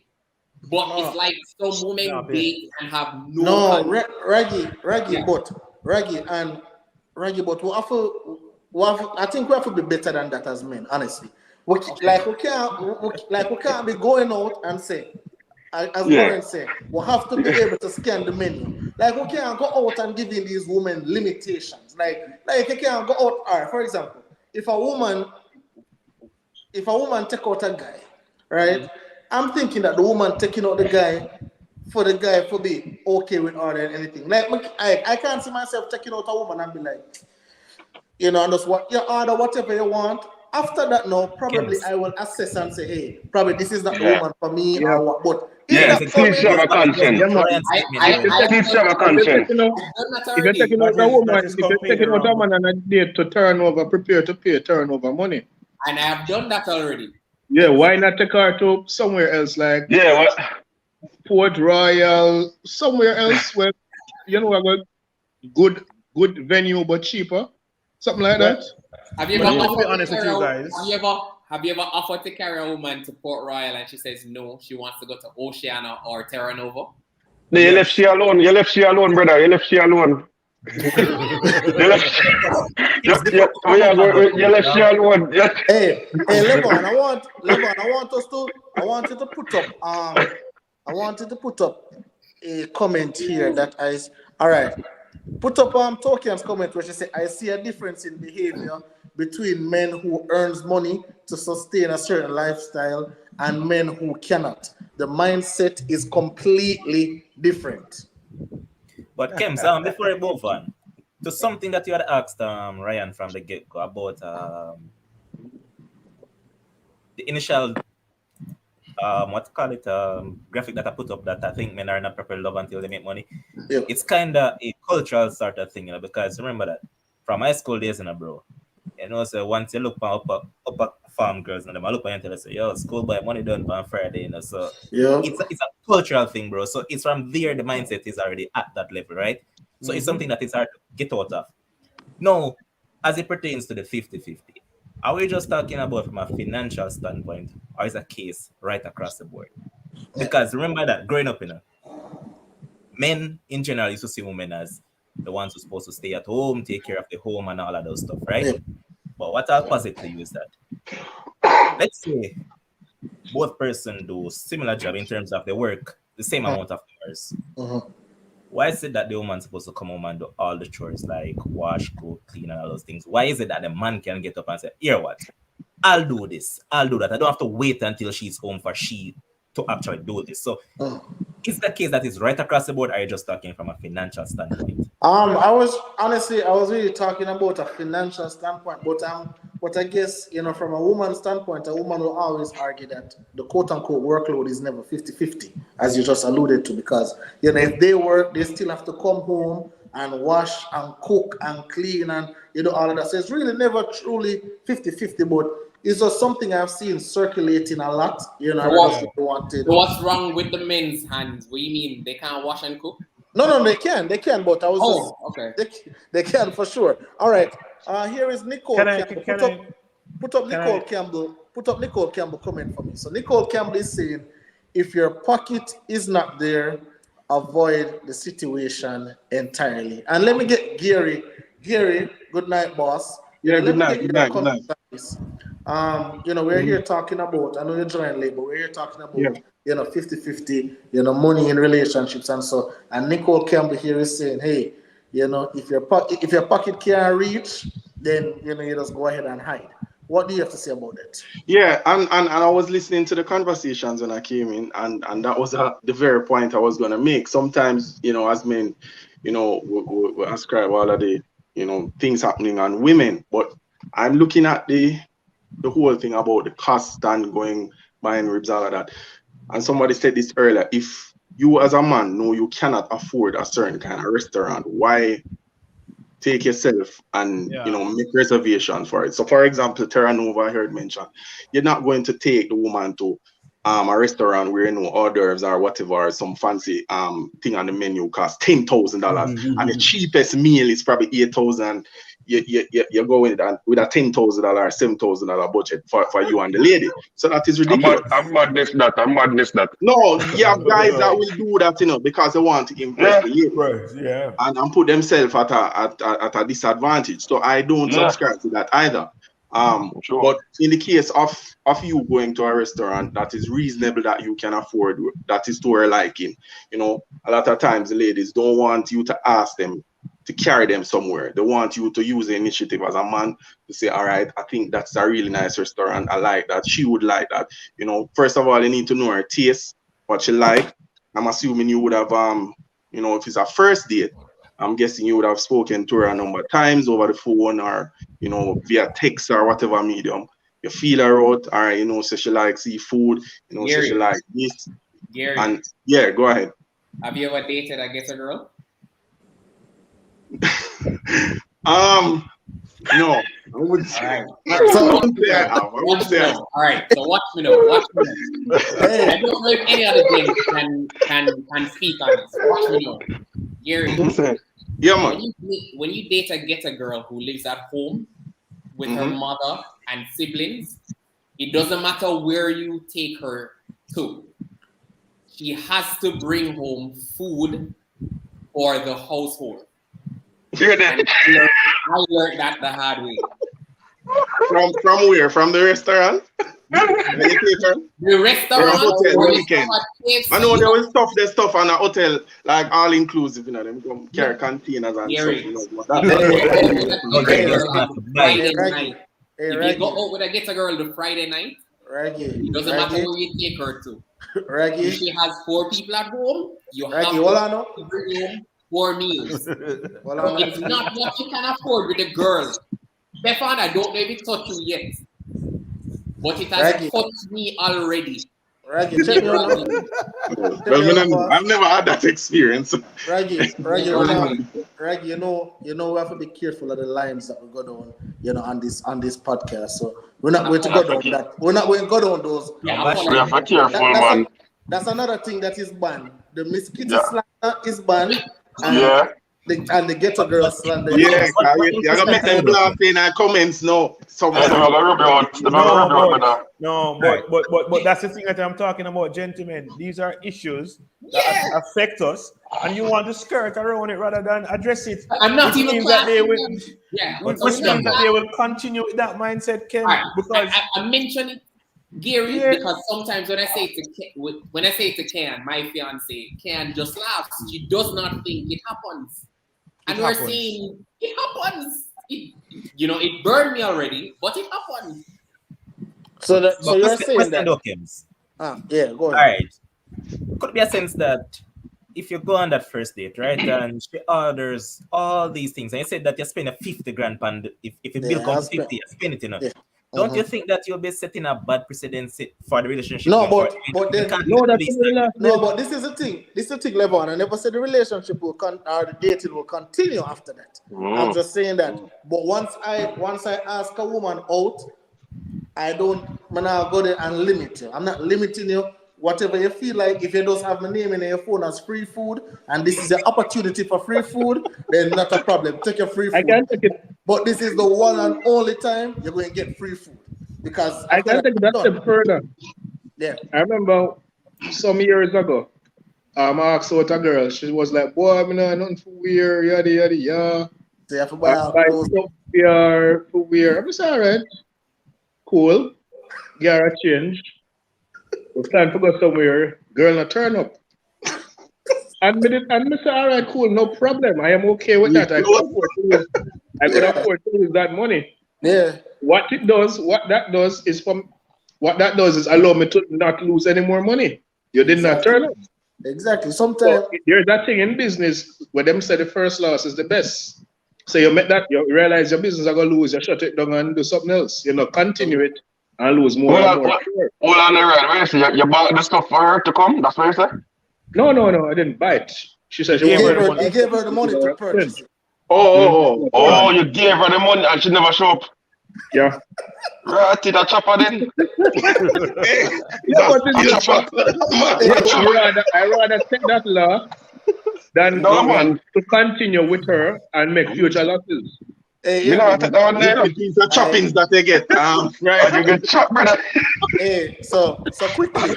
But it's like some women date and have no. Raggy, but I think we have to be better than that as men, honestly. We can't be going out and say, as Warren said, we have to be able to scan the menu. Like we can't go out and giving these women limitations. Like you can't go out. All right, for example, if a woman take out a guy, right? I'm thinking that the woman taking out the guy for be okay with ordering anything. Like I can't see myself taking out a woman and be like, just what you order whatever you want. After that, no, probably I will assess and say, hey, probably this is not the woman for me or what. But please show a conscience. Please show a conscience. If you're taking out a woman, if you're taking out a man on a date to prepare to pay turnover money. And I have done that already. Yeah, why not take her to somewhere else like Port Royal, somewhere else where a good venue but cheaper, something like that. Have you ever offered to carry a woman to Port Royal and she says no, she wants to go to Oceana or Terra Nova? No, you left she alone, brother. You left she alone. You left she alone. Hey, Levon, I want you to put up a comment here that all right. Put up Tokian's comment where she said, I see a difference in behavior between men who earns money to sustain a certain lifestyle and men who cannot. The mindset is completely different. But Kim, before I move on to something that you had asked Ryan from the get-go about the initial graphic that I put up that I think men are not prepared to love until they make money. Yep. It's kind of a cultural sort of thing, because remember that from high school days, bro. So once you look at upper farm girls, and them I look at you and say, yo, schoolboy money done on Friday, So it's a cultural thing, bro. So it's from there the mindset is already at that level, right? So it's something that is hard to get out of. Now, as it pertains to the 50-50, are we just talking about from a financial standpoint, or is a case right across the board? Because remember that growing up, men in general used to see women as the ones who are supposed to stay at home, take care of the home and all of those stuff, right? Yeah. But what I'll posit to you is that, let's say both person do similar job in terms of the work, the same amount of hours. Why is it that the woman's supposed to come home and do all the chores like wash, cook, clean, and all those things? Why is it that the man can get up and say, here what? I'll do this, I'll do that. I don't have to wait until she's home for she to actually do this. So is the case that is right across the board, or are you just talking from a financial standpoint? I was really talking about a financial standpoint, but I guess, from a woman's standpoint, a woman will always argue that the quote-unquote workload is never 50-50, as you just alluded to, because, if they work, they still have to come home and wash and cook and clean and, all of that. So it's really never truly 50-50, but it's just something I've seen circulating a lot, What's wrong with the men's hands? What do you mean? They can't wash and cook? No, they can, but I was okay. They can for sure. All right. Here is Nicole. Put up Nicole Campbell. Put up Nicole Campbell comment for me. So Nicole Campbell is saying, if your pocket is not there, avoid the situation entirely. And let me get Gary. Gary, good night, boss. Yeah, good night. We're here talking about, I know you're joining labor, we're here talking about, 50-50, money in relationships and so. And Nicole Campbell here is saying, hey, if your pocket can't reach, then, you just go ahead and hide. What do you have to say about it? Yeah, and I was listening to the conversations when I came in, and that was the very point I was going to make. Sometimes, as men, we ascribe all of the, things happening on women, but I'm looking at the whole thing about the cost and going buying ribs, all of that. And somebody said this earlier, if you as a man know you cannot afford a certain kind of restaurant, why take yourself and make reservations for it? So for example, Terra Nova, I heard mention, you're not going to take the woman to a restaurant where hors d'oeuvres or whatever, some fancy thing on the menu costs $10,000 and the cheapest meal is probably $8,000. You're going with a $10,000, $7,000 budget for you and the lady. So that is ridiculous. I'm madness that. No, you have guys that will do that, because they want to impress the lady. Right, and put themselves at a disadvantage. So I don't subscribe to that either. Sure. But in the case of you going to a restaurant that is reasonable, that you can afford, that is to her liking, a lot of times the ladies don't want you to ask them to carry them somewhere. They want you to use the initiative as a man to say, all right, I think that's a really nice restaurant. I like that. She would like that. First of all, you need to know her taste, what she like. I'm assuming you would have, if it's a first date, I'm guessing you would have spoken to her a number of times over the phone or, via text or whatever medium. You feel her out, all right, so she likes seafood, so she likes this. Gary. And yeah, go ahead. Have you ever dated a ghetto girl? No, I wouldn't say. All right, so watch me now. I don't know if any other thing can speak on this. Watch me now. Gary, yeah, man. When you date a ghetto girl who lives at home with her mother and siblings, it doesn't matter where you take her to. She has to bring home food for the household. Hear that? I learned that the hard way. From where? From the restaurant? The restaurant. KFC, I know they will stuff their stuff on a hotel, like all inclusive, you know, them come carry containers and Gary, stuff. You know, but if you that- go out with a Okay, girl yes, on that's Friday nice. night, Hey, if you Raggy, go out with a get a girl the Friday night, Raggy, it doesn't matter Raggy, where you take her to. If Raggy, she has 4 people at home, you have Raggy, hold on, no? to bring home 4 meals. Hold on, But it's not what you can afford with a girl. Stefan, I don't know if it touched you yet, but it has Raggy, touched me already. Raggy, check me out, no? well, me not- I've never had that experience. Raggy, Raggy. Raggy, you know, we have to be careful of the lines that we go down, on this podcast. So we're not going to go down that. We're not going to go down those. Yeah, We have to be careful, man. That's another thing that is banned. The Miss Kitty Yeah. slander is banned, and Yeah. the ghetto girl slander. Yeah, you're gonna make them laugh in our comments now. They're gonna rub you out. They're gonna rub you out, brother. But that's the thing that I'm talking about, gentlemen. These are issues that affect us, and you want to skirt around it rather than address it. I'm not Which even means that they classing will, them. Yeah, which so means we're not that they will continue with that mindset, Ken, Alright, because I mention it, Gary, Yeah. because sometimes when I say it to Ken, my fiance, Ken just laughs. She does not think it happens, and we're happens. saying it happens. It burned me already, but it happens. So But you're question saying that? though, Kims. Yeah, go All ahead. right. Could be a sense that if you go on that first date, right, and she orders all these things, and you said that you spend a 50 grand pound, if the bill Yeah, comes I'll 50, you spend it, you know. Yeah. Don't you think that you'll be setting a bad precedent for the relationship? No, going but forward? then You can't No, do that's this. the last no, but this is the thing. This is the thing, Levon. I never said the relationship will or the dating will continue after that. I'm just saying that. But once I ask a woman out, I don't now go there and limit you. I'm not limiting you. Whatever you feel like, if you just have my name in your phone as free food, and this is the opportunity for free food, then not a problem. Take your free food. I can take it. But this is the one and only time you're going to get free food. Because I after can take that done. step further. Yeah. I remember some years ago, I asked out a girl. She was like, "Boy, I'm not nothing for wear, yada yada yada. So you have to buy I buy clothes. stuff here for wear." I'm just all right, cool. Get a change. It's time to go somewhere. Girl, not turn up. And me say, all right, cool, no problem. I am okay with that. I could afford to lose that money. Yeah. What that does is allow me to not lose any more money. You did not turn up. Exactly. Sometimes So there's that thing in business where them say the first loss is the best. So you make that, you realize your business are gonna lose, you shut it down and do something else. Continue it and lose more and more. Hold on, right? You bought the stuff for her to come? That's what you said? No, I didn't buy it. She said he gave her the money to purchase it. Oh, you gave her the money and she never show up. Yeah. Right, that chopper then. I rather take that loss than to continue with her and make future losses. Hey, You know, take that one there. These are choppings that they get. Right. You get chopped, brother. Hey, so quickly.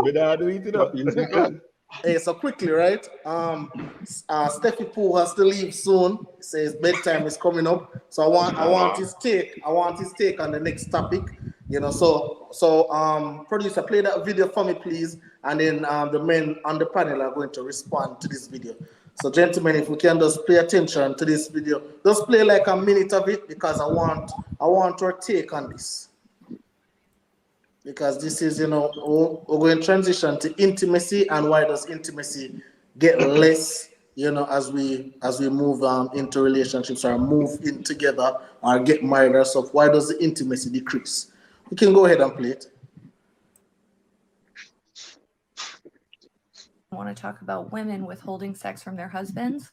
without doing it. Hey, so quickly, right? Steffi Pooh has to leave soon. He says bedtime is coming up. So I want his take. I want his take on the next topic. So producer, play that video for me, please. And then the men on the panel are going to respond to this video. So, gentlemen, if we can just pay attention to this video, just play like a minute of it because I want your take on this. Because this is, we're going to transition to intimacy, and why does intimacy get less, as we move into relationships or move in together or get married or stuff? Why does the intimacy decrease? We can go ahead and play it. I want to talk about women withholding sex from their husbands.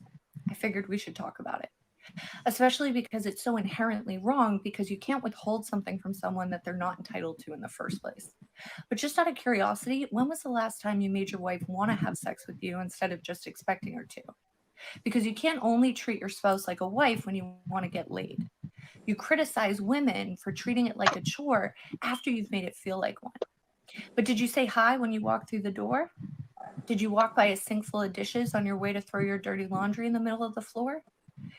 I figured we should talk about it. Especially because it's so inherently wrong, because you can't withhold something from someone that they're not entitled to in the first place. But just out of curiosity, when was the last time you made your wife want to have sex with you instead of just expecting her to? Because you can't only treat your spouse like a wife when you want to get laid. You criticize women for treating it like a chore after you've made it feel like one. But did you say hi when you walked through the door? Did you walk by a sink full of dishes on your way to throw your dirty laundry in the middle of the floor?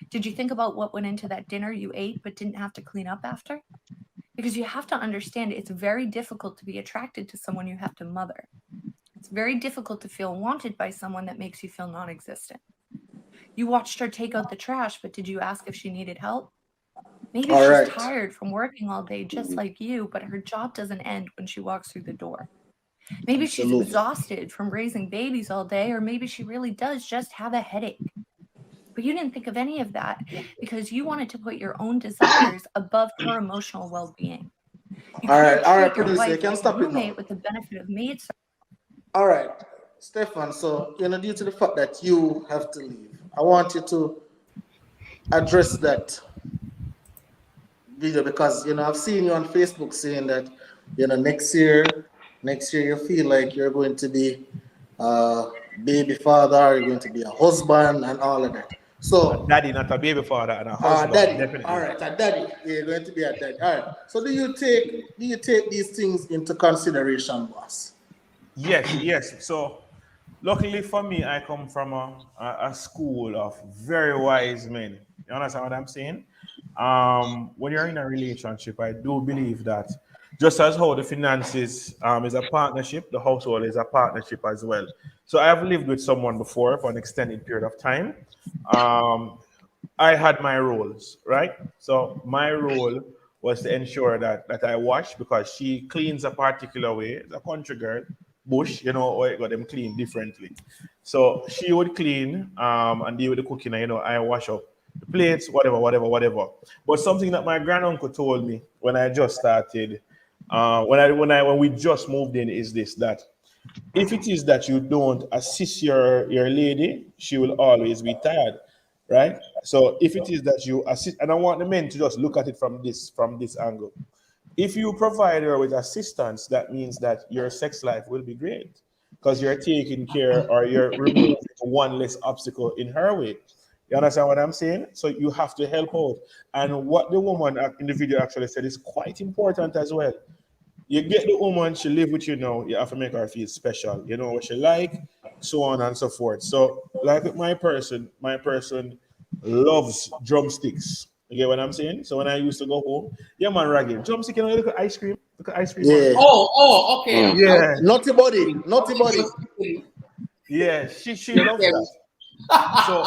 Did you think about what went into that dinner you ate but didn't have to clean up after? Because you have to understand it's very difficult to be attracted to someone you have to mother. It's very difficult to feel wanted by someone that makes you feel non-existent. You watched her take out the trash, but did you ask if she needed help? Maybe All she's right. tired from working all day just like you, but her job doesn't end when she walks through the door. Maybe she's Absolutely. exhausted from raising babies all day, or maybe she really does just have a headache. But you didn't think of any of that because you wanted to put your own desires above her emotional well-being. You All can't right, treat your producer, you wife can like stop a it now. roommate with the benefit of maid service. All right, Stefan, so due to the fact that you have to leave, I want you to address that video because I've seen you on Facebook saying that next year you feel like you're going to be a baby father, you're going to be a husband and all of that. So Daddy, not a baby father, and a husband. daddy, Definitely. all right, a daddy. You're going to be a daddy. All right. So do you take these things into consideration, boss? Yes. So, luckily for me, I come from a school of very wise men. You understand what I'm saying? When you're in a relationship, I do believe that just as how the finances is a partnership, the household is a partnership as well. So I've lived with someone before for an extended period of time. I had my roles, right? So my role was to ensure that I wash because she cleans a particular way. It's a country girl, bush, or it got them clean differently. So she would clean and deal with the cooking, and I wash up the plates, whatever. But something that my granduncle told me when I just started, when we just moved in, is this: that if it is that you don't assist your lady, she will always be tired, right? So if it is that you assist, and I want the men to just look at it from this angle. If you provide her with assistance, that means that your sex life will be great because you're taking care or you're removing one less obstacle in her way. You understand what I'm saying? So you have to help out. And what the woman in the video actually said is quite important as well. You get the woman, she live with you now, you have to make her feel special. You know what she like, so on and so forth. So like with my person loves drumsticks. You get what I'm saying? So when I used to go home, yeah man, Raggy, drumstick, look at ice cream. Look at ice cream. Yeah. Man. Okay. Yeah. Naughty body. Yeah, she loves that. So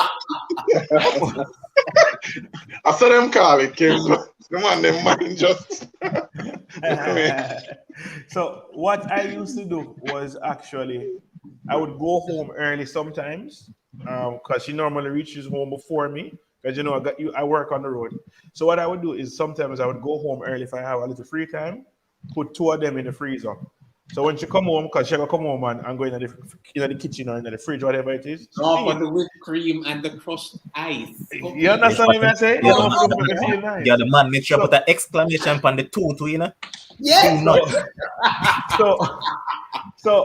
I saw them call it kids, but the man them mind just. So what I used to do was actually I would go home early sometimes because she normally reaches home before me because I work on the road. So what I would do is sometimes I would go home early if I have a little free time, put 2 of them in the freezer. So when she come home, because she gonna come home and go in the kitchen or in the fridge, whatever it is. For the whipped cream and the crushed ice. You understand what I'm saying? Yeah, Make me feel nice. the man make sure put an exclamation on the two, Yes. So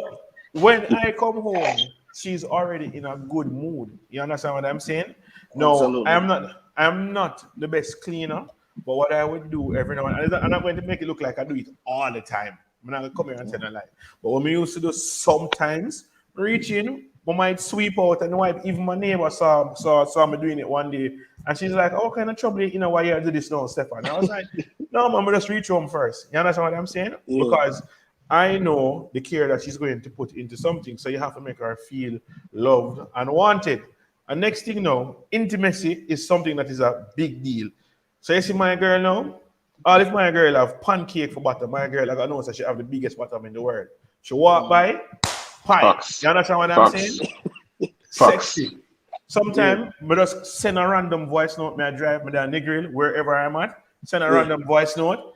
when I come home, she's already in a good mood. You understand what I'm saying? No, Absolutely. I'm not the best cleaner, but what I would do every now and then, I'm not going to make it look like I do it all the time. I'm not gonna come here and tell a lie. But when we used to do sometimes, reach in, I might sweep out and wipe. Even my neighbor saw me doing it one day, and she's like, "Oh, kind of trouble, why you do this now, Stefan?" I was like, "No, mama, just reach home first." You understand what I'm saying? Yeah. Because I know the care that she's going to put into something, so you have to make her feel loved and wanted. And next thing you know, intimacy is something that is a big deal. So you see my girl now. If my girl have pancake for bottom, my girl I know that she have the biggest bottom in the world. She walk by, pie. Facts. You understand what I'm Facts. saying? Facts. Sexy. Sometimes I just send a random voice note. I drive me down the grill wherever I'm at. Send a random voice note.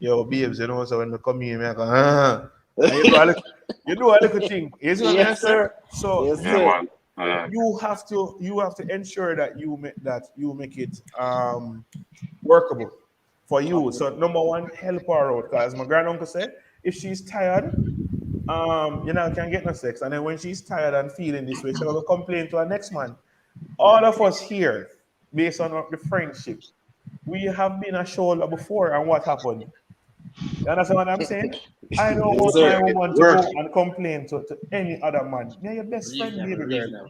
Yo, babes, so when they come in, I go, you do a little thing. You see what I'm saying? So Yes, sir. you have to ensure that you make it workable for you. So number one, help her out. Because my granduncle said, if she's tired, can't get no sex. And then when she's tired and feeling this way, she's gonna complain to her next man. All of us here, based on the friendship, we have been a shoulder before, and what happened? You understand what I'm saying? I don't want my woman to go and complain to any other man. Yeah, your best friend, baby girl.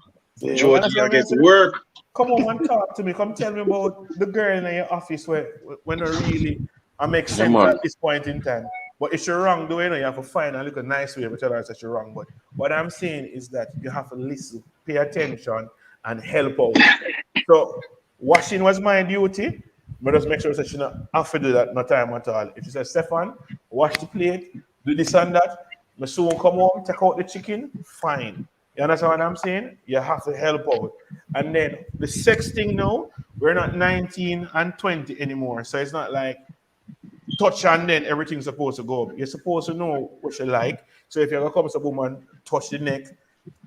George, you get to work. Come on and talk to me. Come tell me about the girl in your office when it really makes sense at this point in time. But if you're wrong, though, you know, you have to find a little nice way to tell her that you're wrong. But what I'm saying is that you have to listen, pay attention, and help out. So washing was my duty, but just make sure that she not have to do that no time at all. If you say, Stefan, wash the plate, do this and that, my soon come home, take out the chicken, fine. You understand what I'm saying? You have to help out. And then the sex thing now, we're not 19 and 20 anymore. So it's not like touch and then everything's supposed to go. You're supposed to know what you like. So if you're gonna come to a woman, touch the neck,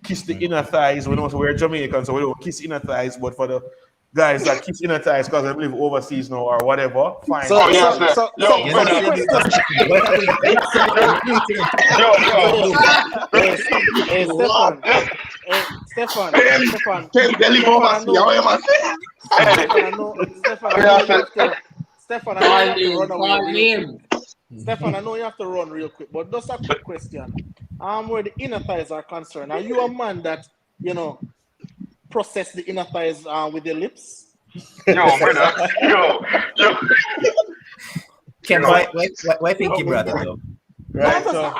kiss the inner thighs. We know we're Jamaican, so we don't kiss inner thighs, but for the guys that kiss inner thighs because they live overseas now or whatever, fine. Stefan, I know you have to run real quick, but just a quick question. Where the inner thighs are concerned, are you a man that, you know, process the inner thighs with your lips? Yo, brother. Yo. Ken, why think you brother though? Right, so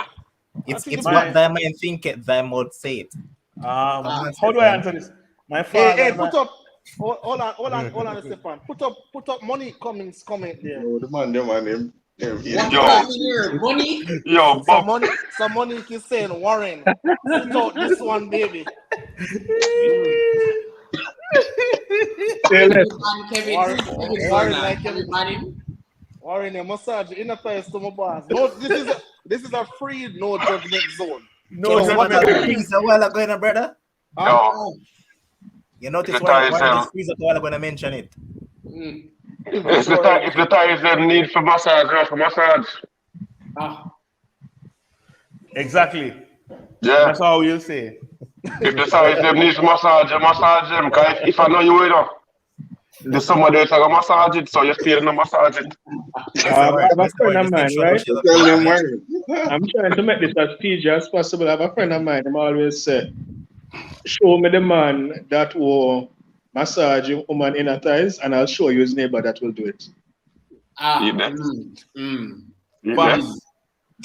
it's what thy mind think it, thy mouth say it. How do I answer this? My father. Hey, put up. Hold on, Stefan. Put up money comment there. Oh, the man. Money. Yo, some money keep saying Warren. Put out this one, baby. Warren, you massage inner thighs to my boss. No, this is a free no judgment zone. No judgment. So while I'm going, brother. You notice why this freezer while I'm going to mention it. If the thighs them need for massage, not for massage. Exactly. Yeah. That's how you say. If the thighs them need for massage, you massage them. Cause if I know you will, there's somebody else going to massage it, so you still not massage it. I have a friend of mine, right? I'm trying to make this as PG as possible. I have a friend of mine, I'm always say, show me the man that will massage a woman inner thighs, and I'll show you his neighbor that will do it. All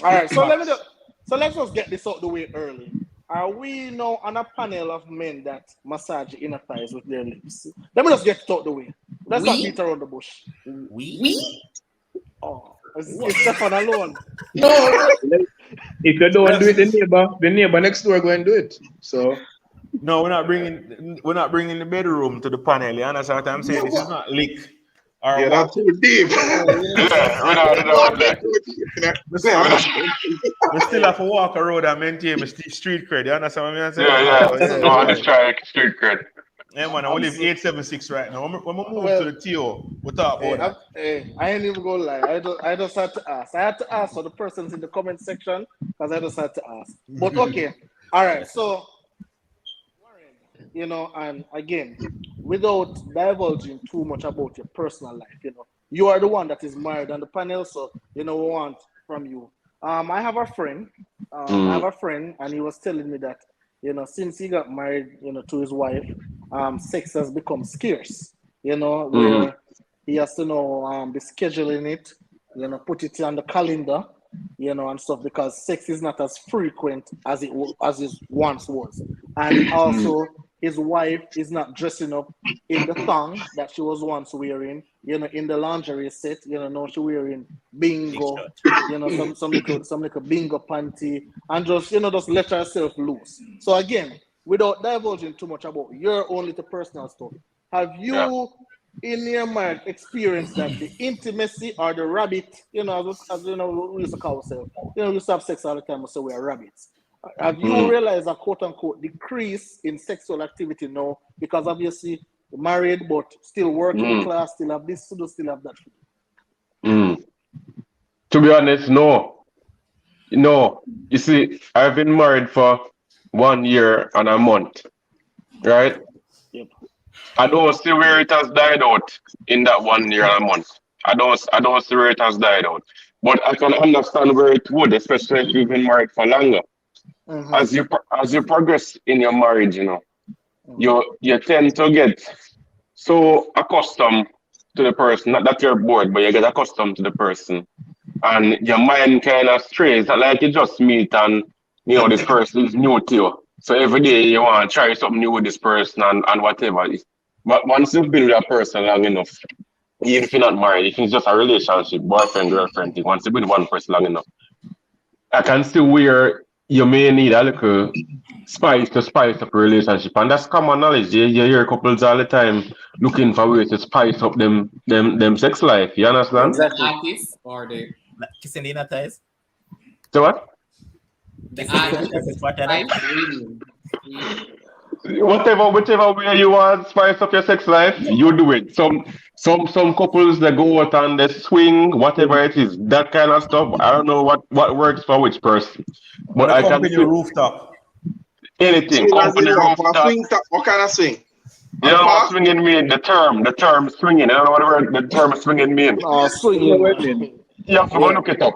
right, so let's just get this out the way early. Are we now on a panel of men that massage inner thighs with their lips? Let me just get it out the way. Let's not beat around the bush. We? Oh, it's Stefan alone. No. If you don't do it, the neighbor next door go and do it. So no, we're not bringing the bedroom to the panel. You understand what I'm saying? This is not leak. Yeah, that's too deep. We still have to walk a road and maintain my street cred. You understand what I'm saying? Yeah. Just try street cred. Yeah, man, I live 876 right now. When we move to the TO, we'll talk about that. I ain't even gonna lie. I just had to ask. I had to ask for the persons in the comment section because I just had to ask. But okay, all right. So, you know, and again, without divulging too much about your personal life, you know, you are the one that is married on the panel, so you know we want from you. I have a friend. And he was telling me that, you know, since he got married, you know, to his wife, sex has become scarce. You know, where he has to know be scheduling it, you know, put it on the calendar, you know, and stuff, because sex is not as frequent as it once was, and also his wife is not dressing up in the thong that she was once wearing, you know, in the lingerie set, you know, now she's wearing bingo, you know, some little bingo panty, and just, you know, just let herself loose. So again, without divulging too much about your own little personal stuff, have you in your mind experienced that the intimacy or the rabbit, you know, as you know, we used to call ourselves, you know, we used to have sex all the time, so we are rabbits. Have you realized a quote-unquote decrease in sexual activity now because obviously married but still working class, still have this to do, still have that? To be honest, no. You see, I've been married for 1 year and a month, right? Yep. I don't see where it has died out in that 1 year and a month. I don't see where it has died out. But I can understand where it would, especially if you've been married for longer. As you progress in your marriage, you know, you tend to get so accustomed to the person, not that you're bored, but you get accustomed to the person. and your mind kind of strays. It's not like you just meet and this person is new to you. So every day you want to try something new with this person and whatever. But once you've been with a person long enough, even if you're not married, if it's just a relationship, boyfriend, girlfriend thing, once you've been with one person long enough, I can see where you may need a little spice to spice up a relationship. And that's common knowledge. You hear couples all the time looking for ways to spice up them sex life. You understand? Exactly. The artist or the kissing in a ties. So what? The artist. Whichever way you want spice up your sex life, you do it. Some couples they go out and they swing, whatever it is, that kind of stuff. I don't know what works for which person. But I can see rooftop. Anything. Company rooftop. What kind of swing? You know what swinging mean? The term swinging. I don't know what the word the term swinging mean. Swinging. You have to go look it up.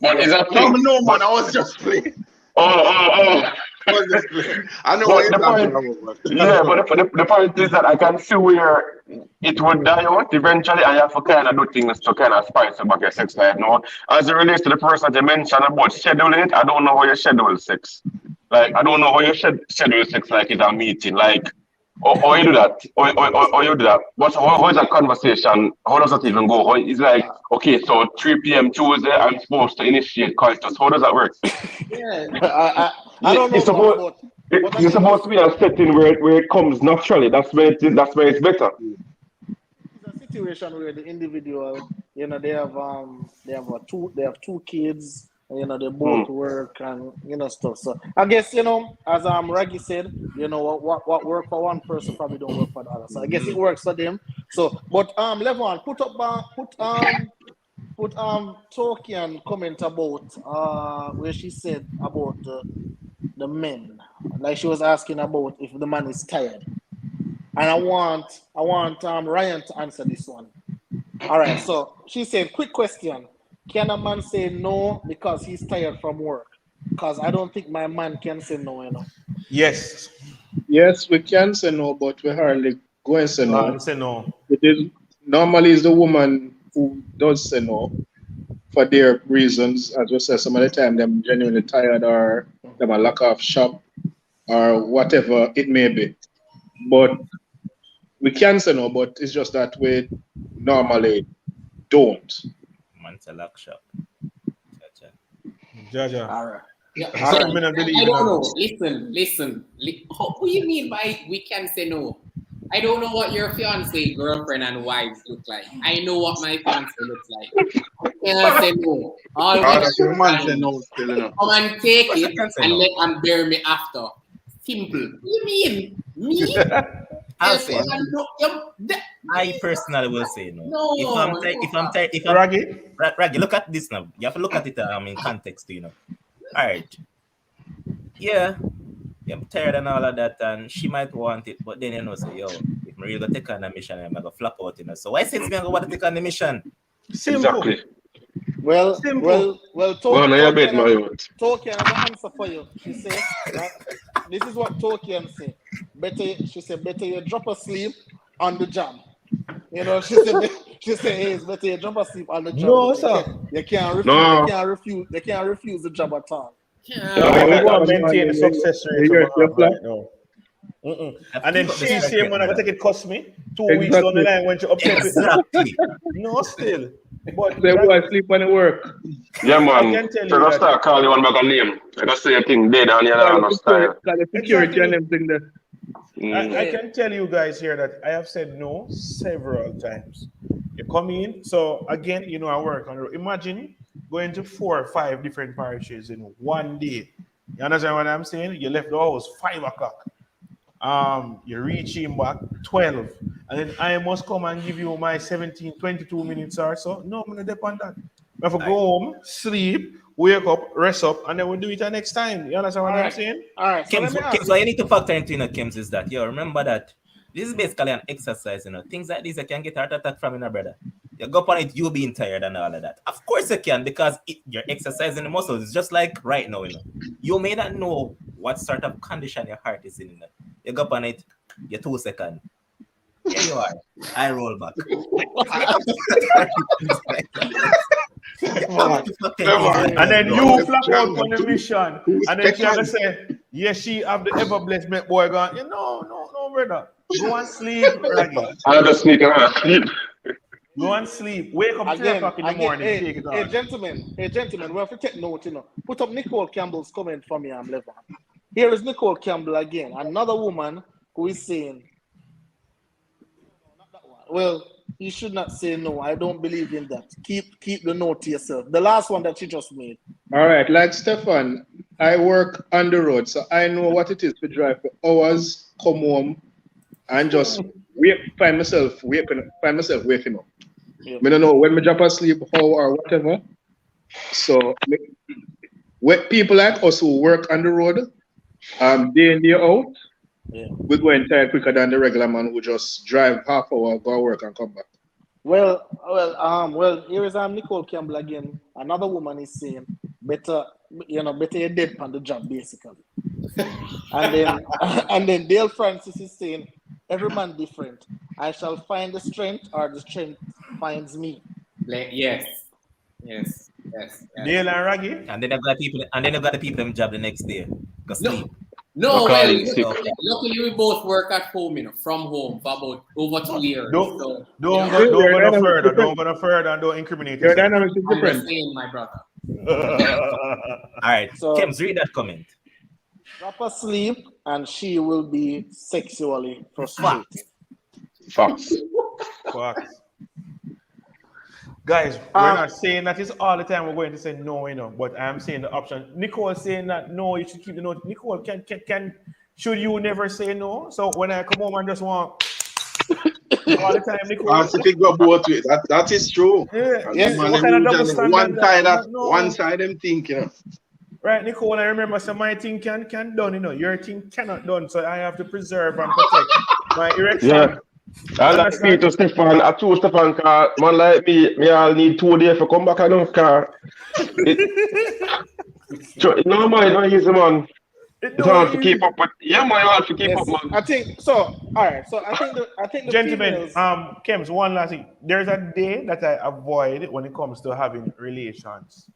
But is that thing? No, man, I was just playing. Oh. I know what you're talking about. Yeah, but the point is that I can see where it would die out eventually. I have to kind of do things to kind of spice up your sex life now. As it relates to the person that you mentioned about scheduling it, I don't know how you schedule sex. Like, I don't know how you schedule sex like it's a meeting. Like, or you do that. Or you do that. How is that conversation? How does that even go? It's like, okay, so 3 p.m. Tuesday, I'm supposed to initiate coitus. How does that work? Yeah. I don't know. You're supposed to be in a setting where it comes naturally. That's where it's better. It's a situation where the individual, they have two kids, they both work and stuff. So I guess as Raggy said, what work for one person probably don't work for the other. So I guess it works for them. So, but Levon, put Tokian comment about where she said about the men, like she was asking about if the man is tired, and I want Ryan to answer this one. All right, so she said, quick question: can a man say no because he's tired from work? Because I don't think my man can say no. Yes, we can say no, but we hardly go and say no. Say no. Normally it's the woman who does say no for their reasons. As we said, some of the time them genuinely tired or them a lack of shop or whatever it may be. But we can say no, but it's just that we normally don't. Man's a lack shop. Jaja. All right. Yeah, I don't know. Listen. What do you mean by we can say no? I don't know what your fiance, girlfriend, and wives look like. I know what my fiance looks like. I can't say no. Come and take it and let them bear me after. Simple. What do you mean? Me? I'll say no. I personally will say no. If I'm Raggy, look at this now. You have to look at it in context, All right. Yeah, I'm tired and all of that, and she might want it, but then say, yo, if I really go take on a mission, I'm gonna flop out, So why since me go to take on the mission? Simple. Exactly. Well, Tokian, I have an answer for you. She said, this is what Tokian said. Better you drop asleep on the job. She said, hey, it's better you drop asleep on the job. No, sir. You can't refuse. They can't refuse the job at all. We want to maintain the success rate right now. And then she say, man, I think it cost me 2 weeks down the line when she upset Exactly. No, still. But they go sleep when they work. Yeah, man. So I start calling one back a name. I just say a thing dead and you know style. Security and everything there. I can tell you guys here that I have said no several times. You come in, so again, I work on it. Imagine going to 4 or 5 different parishes in one day. You understand what I'm saying? You left the house 5 o'clock. You reach him back 12, and then I must come and give you my 22 minutes or so. No, I'm not depend on that. I have to go home, sleep, wake up, rest up, and then we'll do it the next time. You understand what I'm saying? All right. So you need to factor into Kims is that remember that this is basically an exercise. Things like this you can get heart attack from brother. You go upon it, you being tired and all of that. Of course you can, because you're exercising the muscles. It's just like right now, You may not know what sort of condition your heart is in. You go upon it, you're 2 seconds. Here you are. I roll back. And then you flap out on the mission. And then she gonna say, yes, she have the ever blessed make boy gone. No, brother. Go and sleep, Raggy. I'll just sneak around sleep. Go and sleep. Wake up 3 o'clock in the morning. Take it on. Hey, gentlemen, we have to take note, Put up Nicole Campbell's comment for me, I'm Levon. Here is Nicole Campbell again, another woman who is saying, well, you should not say no. I don't believe in that. Keep the note to yourself. The last one that she just made. All right, like Stefan, I work on the road, so I know what it is to drive for hours, come home, and just find myself waking up. Yeah. I don't know when me drop asleep, how or whatever. So, with people like us who work on the road, day in, day out, we go entire quicker than the regular man who just drive half hour, go work and come back. Well, here is Nicole Campbell again. Another woman is saying, better you're dead on the job, basically. and then Dale Francis is saying, every man different. I shall find the strength, or the strength finds me. Yes. Dale and Raggy. And then I got the people them job the next day. Go sleep. No, luckily we both work at home, from home for about over 2 years. Don't go no further. Don't go no further and don't incriminate yourself. Your dynamics is different. I'm saying, my brother. All right, so Kems, read that comment. Drop asleep and she will be sexually frustrated. Facts. Guys, we're not saying that it's all the time we're going to say no, but I'm saying the option. Nicole saying that no, you should keep the note. Nicole, should you never say no? So when I come home and just want all the time, Nicole. I think go both ways. That is true. Yeah. Yes. What kind of double standard? One side them think, Right, Nicole, I remember so my thing can done, your thing cannot done. So I have to preserve and protect my erection. Yeah. I like speak to Stefan. I told Stefan, man like me all need 2 days to come back enough car. No man, not easy, man. It's hard to keep up with. Yeah, man, hard to keep up, man. I think so. All right. So I think the gentlemen, females... Kems, one last thing. There's a day that I avoid when it comes to having relations.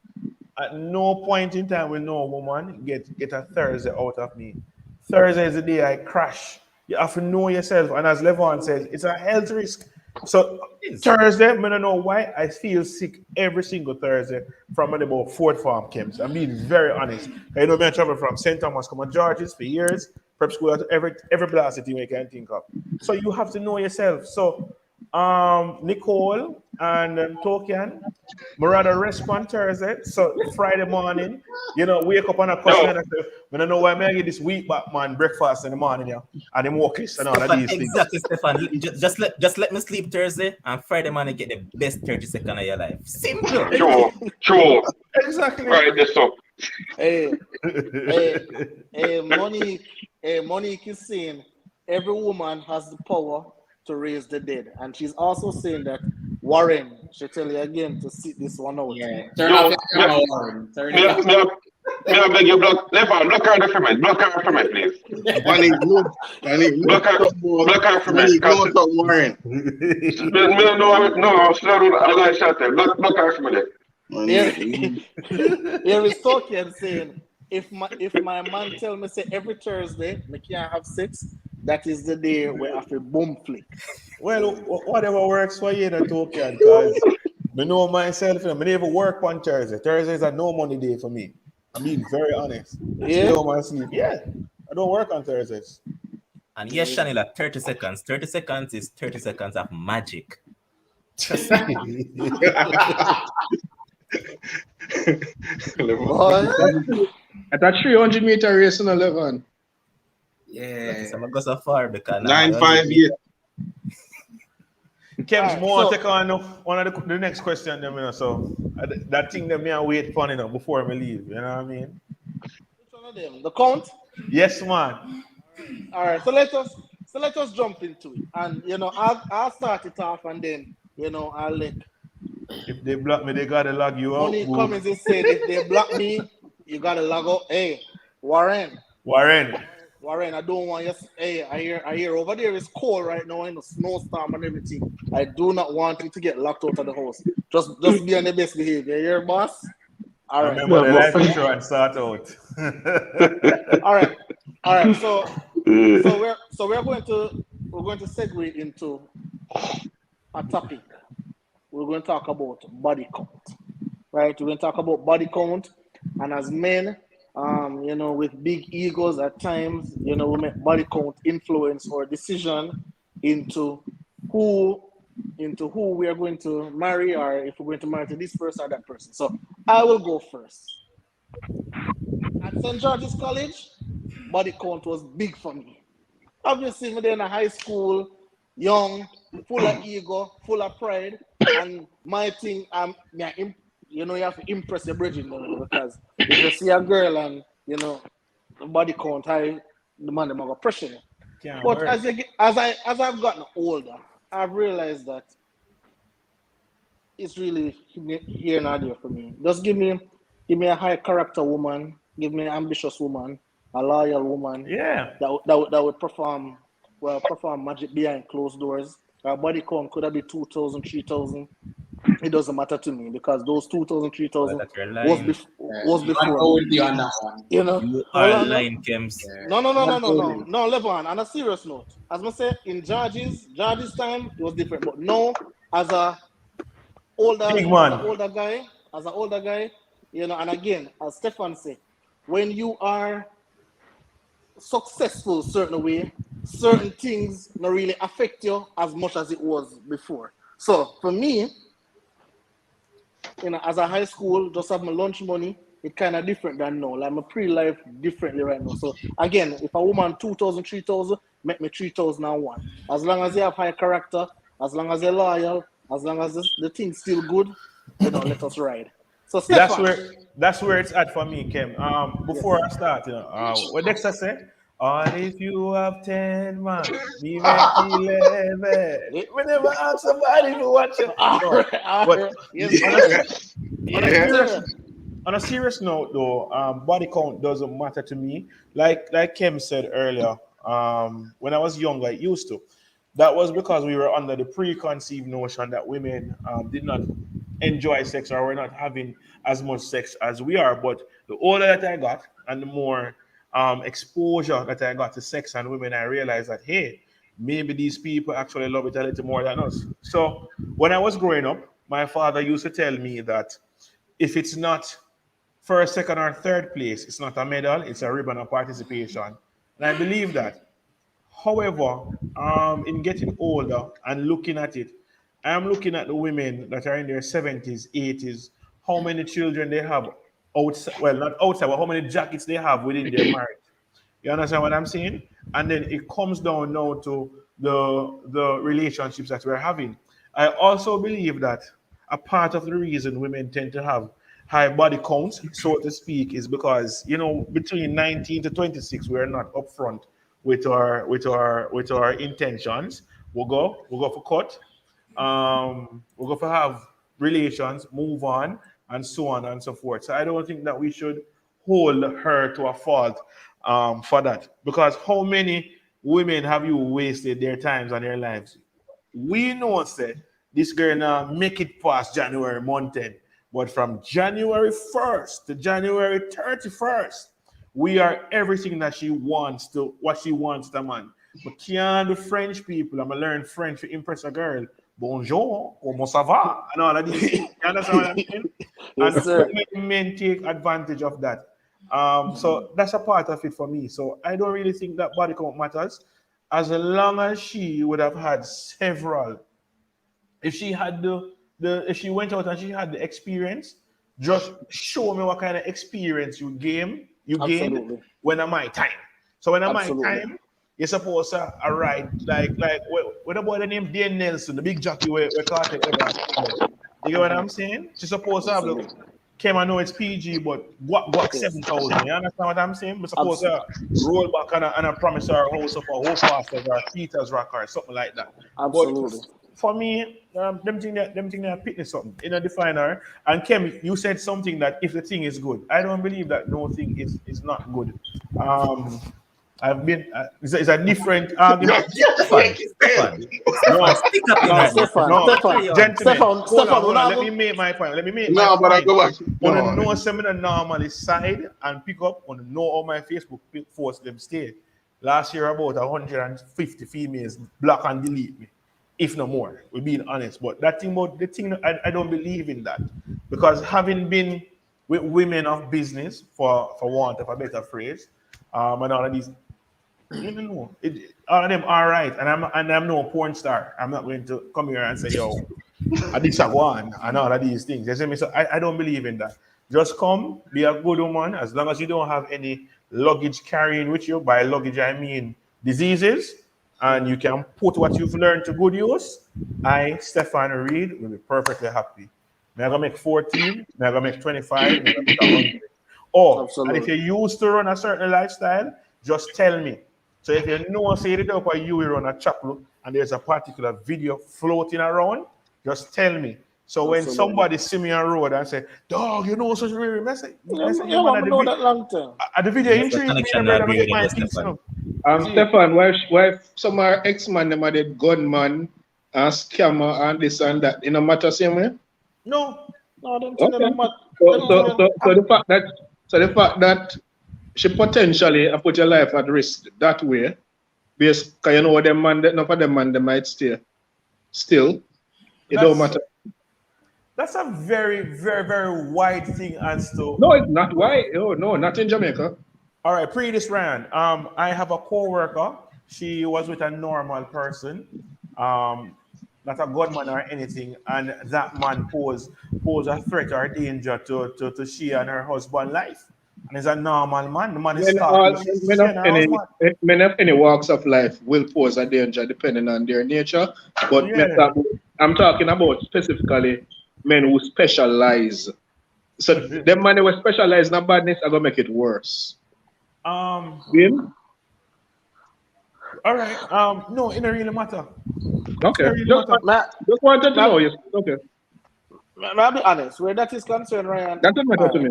At no point in time will no woman get a Thursday out of me. Thursday is the day I crash. You have to know yourself, and as Levon says, it's a health risk. So Thursday, I don't know why I feel sick every single Thursday from about 4th form camps. I'm being very honest. I know I travel from St. Thomas, come to George's for years, prep school, every blasted thing you can think of. So you have to know yourself. So Nicole and Tokian, rather rest on Thursday. So Friday morning, wake up on a question and say, I don't know why I get this week back, man, breakfast in the morning, and them walk list and all of these things. Exactly, Stefan. Just let me sleep Thursday and Friday morning get the best 30 seconds of your life. Simple. Sure. Exactly. Right, this up. Monique is saying every woman has the power to raise the dead, and she's also saying that Warren should tell you again to sit this one out. Yeah, turn off your camera, Warren. May I beg you, block her from it. Block her from it, please. Block her from it. Warren. No, I like shut there. Block her from it. Here is Tokian saying, if my man tell me say every Thursday I can't have sex, that is the day where I have to boom flick. Well, whatever works for you, Tokian, because I know myself, I never work on Thursday. Thursdays are no money day for me. I'm being very honest. Yeah. I don't work on Thursdays. And yes, Shanila, 30 seconds. 30 seconds is 30 seconds of magic. At a 300-meter race in 11. Yeah. I'm going to go so far because 958. Kems, more take on one of the next question, so that thing that me I wait for before I leave, you know what I mean? Which one of them? The count? Yes, man. All right, so let us jump into it, and I'll start it off, and then I'll let. If they block me, they gotta log you out. Only comments is said if they block me, you gotta log out. Hey, Warren, I don't want you. Hey, I hear over there is cold right now, snowstorm and everything. I do not want you to get locked out of the house. Just be on the best behavior. You're boss. All right. Remember the No, life but- insurance start out. All right. All right. So we're going to segue into a topic. We're going to talk about body count. Right? We're going to talk about body count, and as men, with big egos at times, we make body count influence our decision into who we are going to marry, or if we're going to marry to this person or that person. So I will go first. At St. George's College, body count was big for me. Obviously, when they're in a high school, young, full of ego, full of pride, and my thing, you have to impress your brethren, because if you see a girl and the body count high, the man them have pressure you. But as I've gotten older, I've realized that it's really here and there for me. Just give me a high character woman, give me an ambitious woman, a loyal woman. Yeah. That would perform magic behind closed doors. Our body count could have been 2,000, 3,000. It doesn't matter to me, because those 2,000, 3,000 was before. On that one. You are lying, Kems. No, Levon, on a serious note, as I say, in George's time, it was different. But now, as an older guy, and again, as Stefan said, when you are successful certain way, certain things don't really affect you as much as it was before. So for me, as a high school, just have my lunch money, it's kind of different than now. Like my pre-life differently right now. So again, if a woman 2,000, 3,000, make me 3,001. As long as you have high character, as long as you're loyal, as long as the thing's still good, let us ride. So Stefan, that's where it's at for me, Kim. Before I start, what Dexter said, if you have 10 man, we make 11. We never ask somebody to watch it. On a serious note, though, body count doesn't matter to me. Like Kim said earlier, when I was younger, it used to. That was because we were under the preconceived notion that women did not enjoy sex, or were not having as much sex as we are. But the older that I got and the more exposure that I got to sex and women, I realized that, hey, maybe these people actually love it a little more than us. So when I was growing up, my father used to tell me that if it's not first, second, or third place, it's not a medal, it's a ribbon of participation. And I believe that. However, in getting older and looking at it, I'm looking at the women that are in their 70s, 80s, how many children they have outside, well, not outside, but how many jackets they have within their marriage. You understand what I'm saying? And then it comes down now to the relationships that we're having. I also believe that a part of the reason women tend to have high body counts, so to speak, is because, between 19 to 26, we're not upfront with our intentions. We'll go for cut. We'll go for have relations, move on, and so on and so forth. So I don't think that we should hold her to a fault for that. Because how many women have you wasted their times and their lives? We know, say, this girl now make it past January month end. But from January 1st to January 31st, we are everything that she wants to, what she wants to man. But can't the French people, I'm going to learn French to impress a girl. Bonjour, comment ça va? And all of these things. You understand what I mean? Yes, sir. Men take advantage of that. So that's a part of it for me. So I don't really think that body count matters. As long as she would have had several, if she had if she went out and she had the experience, just show me what kind of experience you gained when I'm my time. So when I'm my time, you're supposed to ride like what about the name Dane Nelson, the big jockey we caught it ever. You get what I'm saying? She's supposed to have the I know it's PG, but what 7,000. You understand what I'm saying? We're supposed to roll back and I promise her a house of a whole fasters or Peter's rock or something like that. Absolutely. But for me, them thing that pitting something in a definer. And Kim, you said something that if the thing is good, I don't believe that no thing is not good. I've been. It's a different argument. Stefan. No, Stick up in No, right Stefan, now. gentlemen, Stefan, hold on. we're Let not me make my point. No, but I go back. On a No. no seminar normally side and pick up on no all my Facebook posts them stay. Last year about 150 females block and delete me, if no more. We're being honest. But that thing about the thing, I don't believe in that. Because having been with women of business, for want of a better phrase, and all of these, no, all of them are right, and I'm no porn star. I'm not going to come here and say, yo, I did one and all of these things. You see me? So I don't believe in that. Just come, be a good woman, as long as you don't have any luggage carrying with you. By luggage, I mean diseases, and you can put what you've learned to good use. I, Stefan Reed, will be perfectly happy. May I go make 14, may I go make 25, may I go make 100. Oh, Absolutely. and if you used to run a certain lifestyle, just tell me. So if you know, say it up or you run a chapel and there's a particular video floating around, just tell me. So when somebody see me on road and say, dog, you know such a real message. Yeah, man, know that long term. The video intrigue me, and brother, get my piece, Stefan, why some are X-man, them are the gunman and scammer and this and that? It no matter same way? No, them Okay. don't matter. So the fact that she potentially put your life at risk that way, because you know them man, enough of them man, they might stay. Still, it don't matter. That's a very, very, very wide thing as to. No, it's not why. Oh no, not in Jamaica. All right, pre this round, I have a co-worker. She was with a normal person, not a gunman or anything, and that man pose a threat or danger to she and her husband's life. And he's a normal man. The man is men of any walks of life will pose a danger depending on their nature. But I'm talking about specifically men who specialize. So them man who specialize in badness are gonna make it worse. All right. No, it don't really matter. Okay. Just wanted to know. Yes. Okay. I'll be honest. Where that is concerned, Ryan. That doesn't matter to me.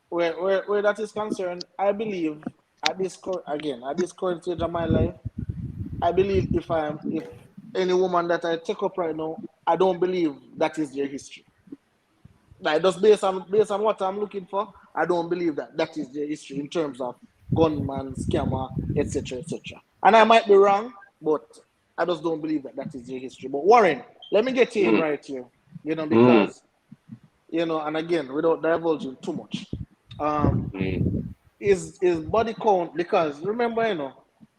Where that is concerned, I believe at this current stage of my life, I believe if any woman that I take up right now, I don't believe that is their history. Like just based on what I'm looking for, I don't believe that is their history in terms of gunman, scammer, etc., etc. And I might be wrong, but I just don't believe that is their history. But Warren, let me get you in right here, because and again, without divulging too much. Is body count, because remember,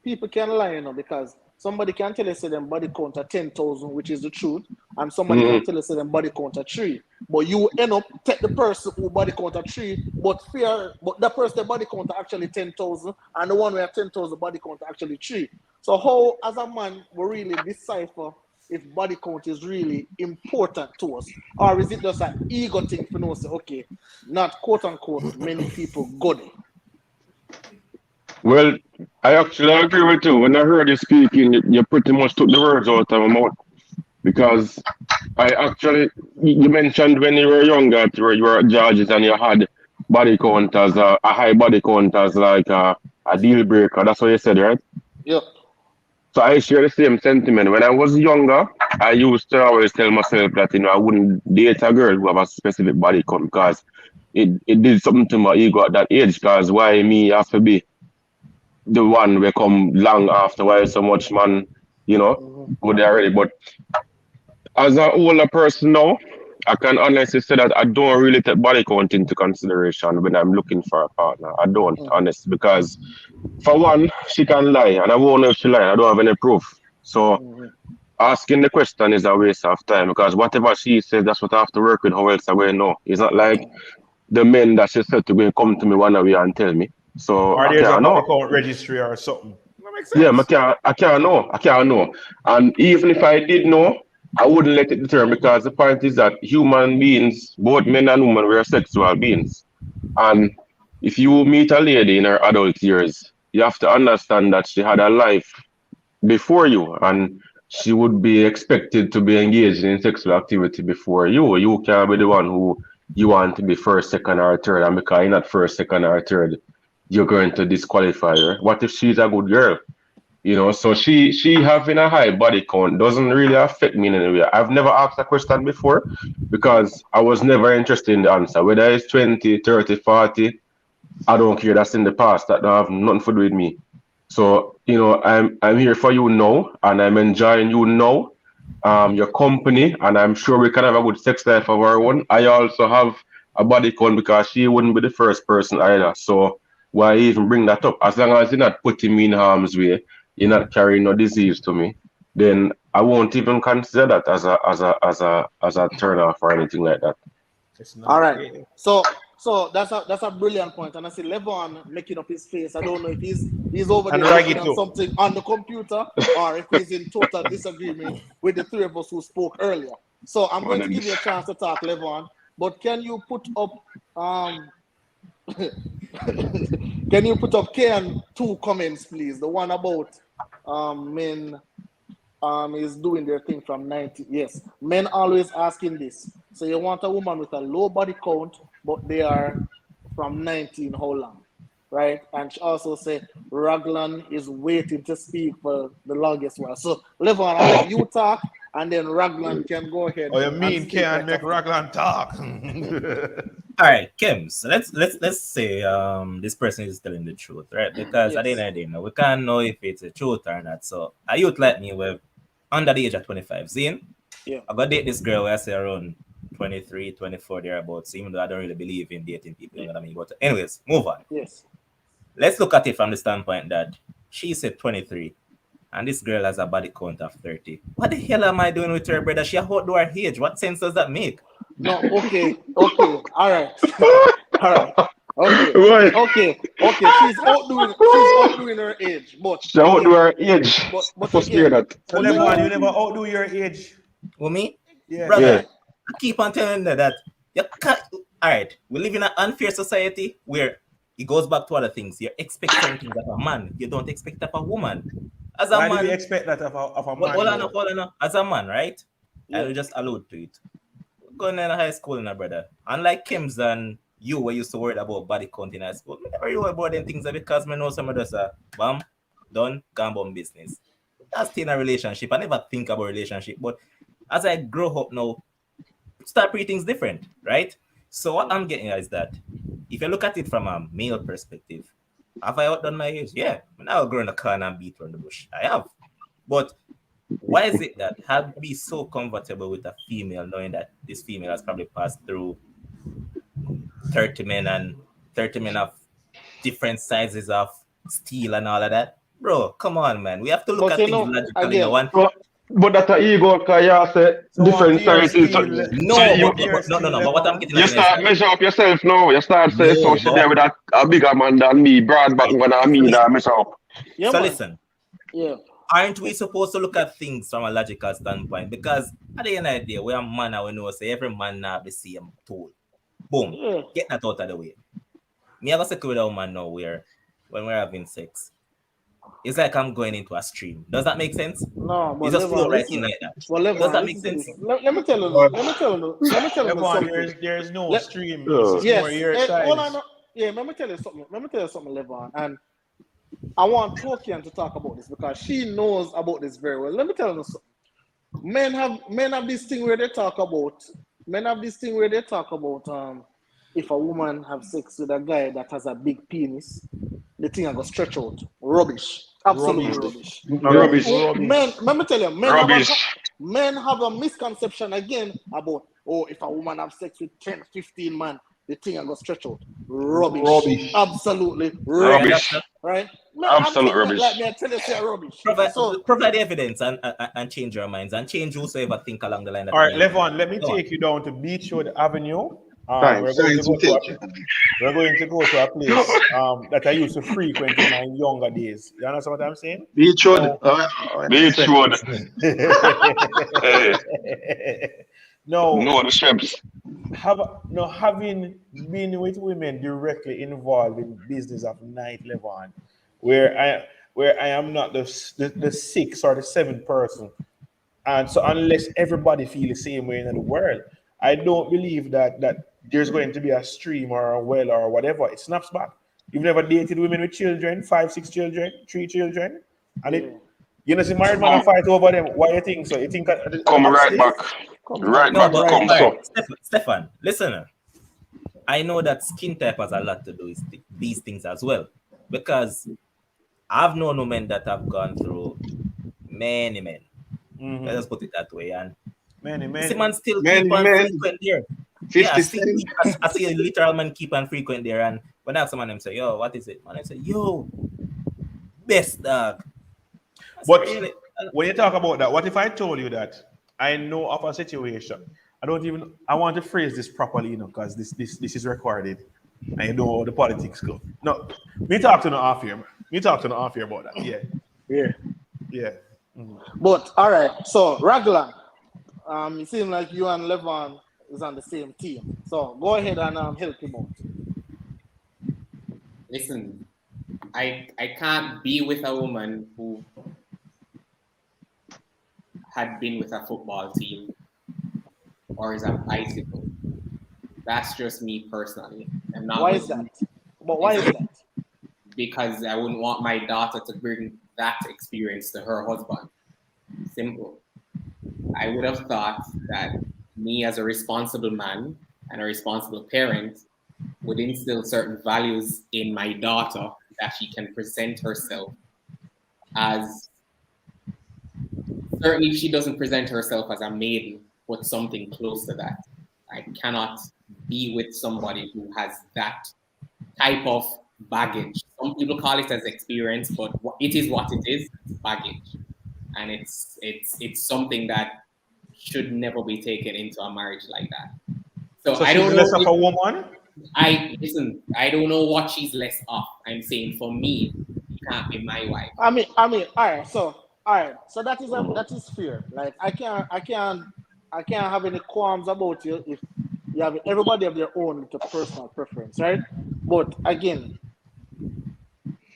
people can lie, because somebody can tell us them body count at 10,000, which is the truth, and somebody can tell us them body count at 3. But you end up take the person who body count at 3, but that person the body count actually 10,000, and the one who have 10,000 body count actually 3. So how, as a man, we really decipher if body count is really important to us, or is it just an ego thing for us? Okay, not quote unquote many people go there. Well, I actually agree with you. When I heard you speaking, you pretty much took the words out of my mouth. Because you mentioned when you were younger, you were at George's and you had body count as a high body count as like a deal breaker. That's what you said, right? Yep. So I share the same sentiment. When I was younger, I used to always tell myself that I wouldn't date a girl who have a specific body count because it did something to my ego at that age. Because why me have to be the one we come long after, why so much man, go there already. But as an older person now, I can honestly say that I don't really take body count into consideration when I'm looking for a partner. I don't, honestly, because for one, she can lie, and I won't know if she lies. I don't have any proof. So asking the question is a waste of time because whatever she says, that's what I have to work with. How else I will know? It's not like the men that she said to come to me one way and tell me. So or there's a body count registry or something. That makes sense. Yeah, I can't know. And even if I did know, I wouldn't let it deter because the point is that human beings, both men and women, we are sexual beings. And if you meet a lady in her adult years, you have to understand that she had a life before you and she would be expected to be engaged in sexual activity before you. You can't be the one who you want to be first, second, or third. And because you're not first, second, or third, you're going to disqualify her. What if she's a good girl? You know, so she having a high body count doesn't really affect me in any way. I've never asked a question before because I was never interested in the answer. Whether it's 20, 30, 40, I don't care. That's in the past. That don't have nothing to do with me. So, you know, I'm here for you now, and I'm enjoying you now, your company, and I'm sure we can have a good sex life of our own. I also have a body count because she wouldn't be the first person either. So why even bring that up? As long as you're not putting me in harm's way, you're not carrying no disease to me, then I won't even consider that as a turn off or anything like that. All right. So that's a brilliant point. And I see Levon making up his face. I don't know if he's over there looking at something on the computer or if he's in total disagreement with the three of us who spoke earlier. So I'm going to give you a chance to talk, Levon. But can you put up can you put up Ken 2 comments, please? The one about men is doing their thing from 90. Yes, men always asking this. So you want a woman with a low body count, but they are from 19 how long, right? And she also said Raglan is waiting to speak for the longest while. So Levon, I'll let you talk, and then Raglan can go ahead. Oh, you mean can't make Raglan talk? All right, Kim. So let's say this person is telling the truth, right? Because at the end of the day, we can't know if it's the truth or not. So a youth like me, we're under the age of 25. Zine, I got date this girl where I say around 23, 24 thereabouts. Even though I don't really believe in dating people, you know what I mean. But anyways, move on. Yes. Let's look at it from the standpoint that she said 23. And this girl has a body count of 30. What the hell am I doing with her, brother? She outdo her age. What sense does that make? No, okay, all right. Okay. She's outdoing her age, but she outdo her age. But again, that. So Levon, you never outdo your age. With me? Yeah. Brother, I keep on telling you that you can't. All right, we live in an unfair society where it goes back to other things. You expect something of a man, you don't expect that of a woman. As a Why man, do you expect that of a man? Hold on. As a man, right? I will just allude to it. Going in high school now, brother. Unlike Kim's and you were used to worry about body count in high school. I never worry about them things because I know some of us are bam, done, gone on business. That's still in a relationship. I never think about relationship, but as I grow up now, start treating things different, right? So what I'm getting at is that if you look at it from a male perspective, have I outdone my age? Yeah. I'll go in the car and beat around the bush. I have. But why is it that I'll be so comfortable with a female knowing that this female has probably passed through 30 men of different sizes of steel and all of that? Bro, come on, man. We have to look at things logically. But that's an ego because you say different sizes. No. But what I'm getting at you start measure up yourself now. You start saying so she there with a bigger man than me, broad back when I mean that measure up. So listen. Yeah. Aren't we supposed to look at things from a logical standpoint? Because at the end of the day, we are man and we know say every man have the same tool. Boom. Yeah. Get that out of the way. Me have a second with a woman now where when we're having sex, it's like I'm going into a stream. Does that make sense? No, but it's just flow right in like that. Well, does that make sense? Let me tell you. There's no stream. Yes. Let me tell you something, Levon. And I want Tokian to talk about this because she knows about this very well. Let me tell you something. Men have this thing where they talk about. If a woman have sex with a guy that has a big penis, the thing I go stretch out. Rubbish. Absolutely rubbish. Men, let me tell you, men have a misconception again about, if a woman have sex with 10, 15 man, the thing I go stretch out. Rubbish. Absolutely rubbish. Right? Absolute rubbish. Like me, I tell you, say rubbish. Provide evidence and change your minds and change whosoever think along the line. All right, Levon, let me take you down to Beachwood Avenue. We're going to go to a place that I used to frequent in my younger days. You understand what I'm saying? Beachwood. Beachwood. No, the shrimps. Having been with women directly involved in business of night, Levon, where I am not the sixth or the seventh person, and so unless everybody feels the same way in the world, I don't believe that there's going to be a stream or a well or whatever. It snaps back. You've never dated women with children, 5, 6 children, 3 children, and Yeah. you know, see married man and fight over them. Why you think so? You think Come right upstate? back. Come Right No, back but comes all up. right, Stefan, listen. I know that skin type has a lot to do with these things as well, because I've known women that have gone through many men. Let's just put it that way, and Many, see many. man still Many keep on men. frequent there. 50 I see, cent. I see a literal man keep on frequent there, and when I ask someone, them say, "Yo, what is it?" Man, I say, "Yo, best dog." I say, But really? when you talk about that, what if I told you that I know of a situation? I want to phrase this properly, you know, because this is recorded. And you know how the politics go. No, me talk to no off here, man. Me talk to no off here about that. Yeah. Yeah. Yeah. But all right, so Raglan, it seems like you and Levon is on the same team. So go ahead and help him out. Listen, I can't be with a woman who had been with a football team or is a bicycle. That's just me personally. I'm not. Why is that? But why is that? Because I wouldn't want my daughter to bring that experience to her husband. Simple. I would have thought that me as a responsible man and a responsible parent would instill certain values in my daughter that she can present herself as. Certainly, if she doesn't present herself as a maiden, but something close to that. I cannot be with somebody who has that type of baggage. Some people call it as experience, but it is what it is. It's baggage, and it's something that should never be taken into a marriage like that. So I she's don't less know. of a woman? I don't know what she's less of. I'm saying for me, she can't be my wife. I mean, all right. So that is fair. Like I can't have any qualms about you if you have everybody have their own little personal preference, right? But again,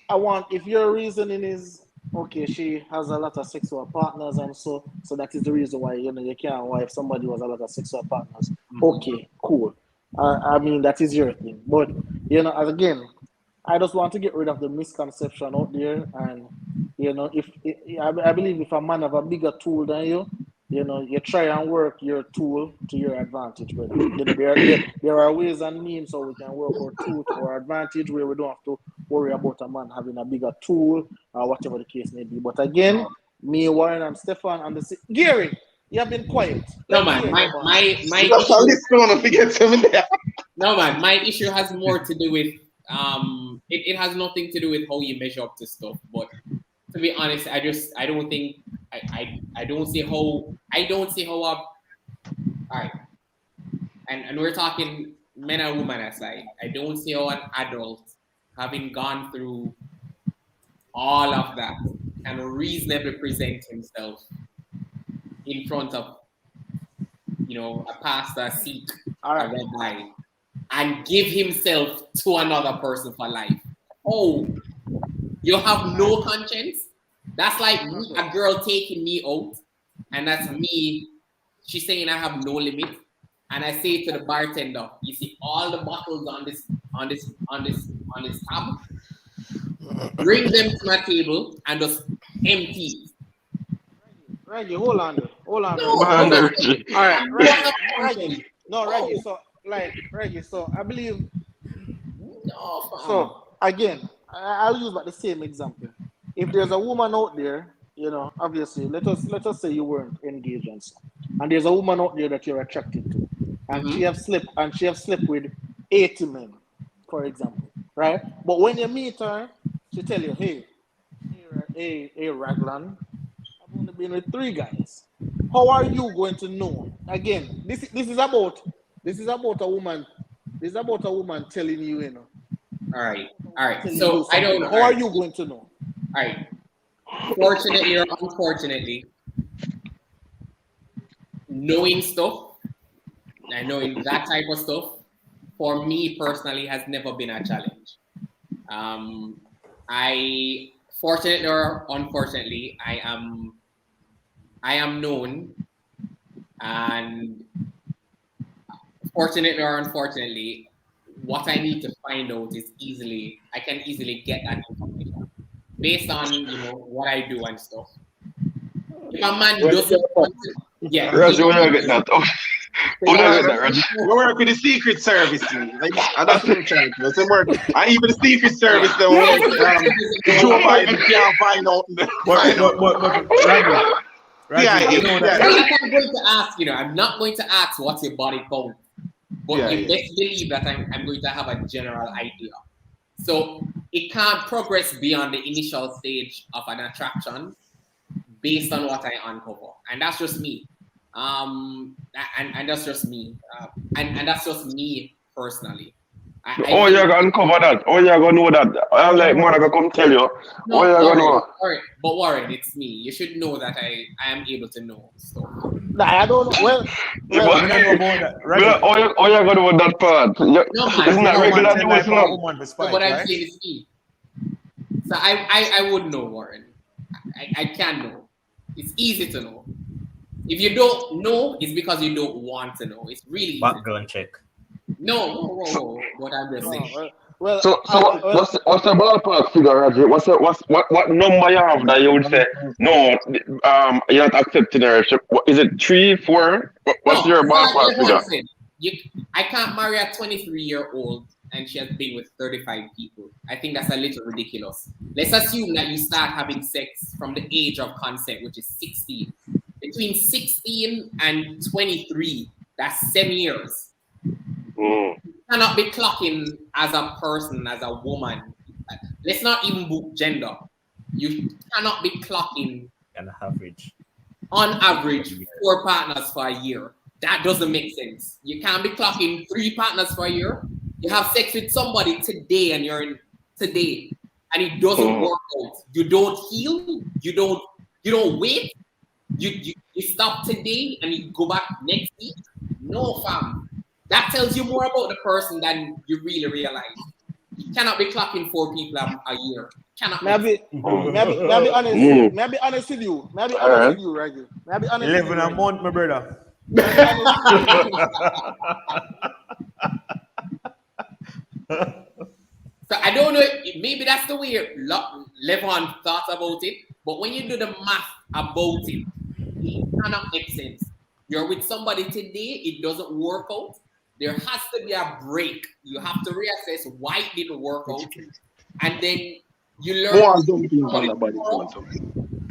if your reasoning is okay, she has a lot of sexual partners and so that is the reason why you can't wife somebody who has a lot of sexual partners. Okay, cool. I mean that is your thing. But as again, I just want to get rid of the misconception out there, and I believe if a man have a bigger tool than you, you try and work your tool to your advantage, brother. There are ways and means so we can work our tool to our advantage where we don't have to worry about a man having a bigger tool or whatever the case may be. But again, me, Warren, and Stefan, and Gary, you have been quiet. No man, my That's a list going to forget 7 there. No man, my issue has more to do with it has nothing to do with how you measure up to stuff. But to be honest, I don't think I don't see how all right. And we're talking men and women aside. I don't see how an adult having gone through all of that can reasonably present himself in front of a pastor, a Sikh, a rabbi, and give himself to another person for life. Oh, you have no conscience? That's like a girl taking me out, and that's me. She's saying I have no limit, and I say to the bartender, "You see all the bottles on this tab? Bring them to my table and just empty." Reggie, hold on. No, All right, Reggie. No, Reggie. So I believe. No, so again, I'll use the same example. If there's a woman out there, obviously, let us say you weren't engaged and there's a woman out there that you're attracted to, and she have slept with 80 men, for example, right? But when you meet her, she tell you, hey, Raglan, I've only been with 3 guys. How are you going to know? Again, this is about a woman. This is about a woman telling you, All right. So I don't know. How are you going to know? All right. Fortunately or unfortunately, knowing stuff and knowing that type of stuff, for me personally, has never been a challenge. I, fortunately or unfortunately, I am known, and fortunately or unfortunately, what I need to find out is I can easily get that information based on what I do and stuff. If a man doesn't want to, yeah. Reggie, where you get that? Where you get that, Reggie? We work with the Secret Service, man. Like, that's what I'm trying to do. Work. And even the Secret Service, they work. Joe Biden can't find out. Right, Yeah, you know that. I'm going to ask, I'm not going to ask what's your body count, but you best believe that I'm going to have a general idea. So it can't progress beyond the initial stage of an attraction based on what I uncover, and that's just me. And that's just me, and that's just me personally. You're gonna uncover that. You're gonna know that. I'm like, man, I gonna come tell you. No, You're gonna know. All right, but Warren, it's me. You should know that I am able to know stuff. Nah, I don't know. Well, I don't know about that. Right? You're gonna know that part. No, man, it's not regular news, no. But I'm saying it's me. So I would know, Warren. I can know. It's easy to know. If you don't know, it's because you don't want to know. It's really easy. Background check. No. What I'm just saying. Well, so what's the ballpark figure, Roger? What number you have that you would say no? You're not accepting her. Is it 3, 4? What's your ballpark figure? I can't marry a 23-year-old and she has been with 35 people. I think that's a little ridiculous. Let's assume that you start having sex from the age of consent, which is 16. Between 16 and 23, that's 7 years. You cannot be clocking as a person, as a woman. Let's not even book gender. You cannot be clocking on average 4 partners for a year. That doesn't make sense. You can't be clocking 3 partners for a year. You have sex with somebody today and you're in today and it doesn't work out. You don't heal. You don't wait. You stop today and you go back next week. No, fam. That tells you more about the person than you really realize. You cannot be clocking 4 people a year. Cannot. Maybe honest with you. Maybe honest with you, Reggie. Maybe honest 11 with you, a month, my brother. So I don't know. Maybe that's the way Levon thought about it. But when you do the math about it, it cannot make sense. You're with somebody today, it doesn't work out. There has to be a break. You have to reassess why it didn't work out. And then you learn.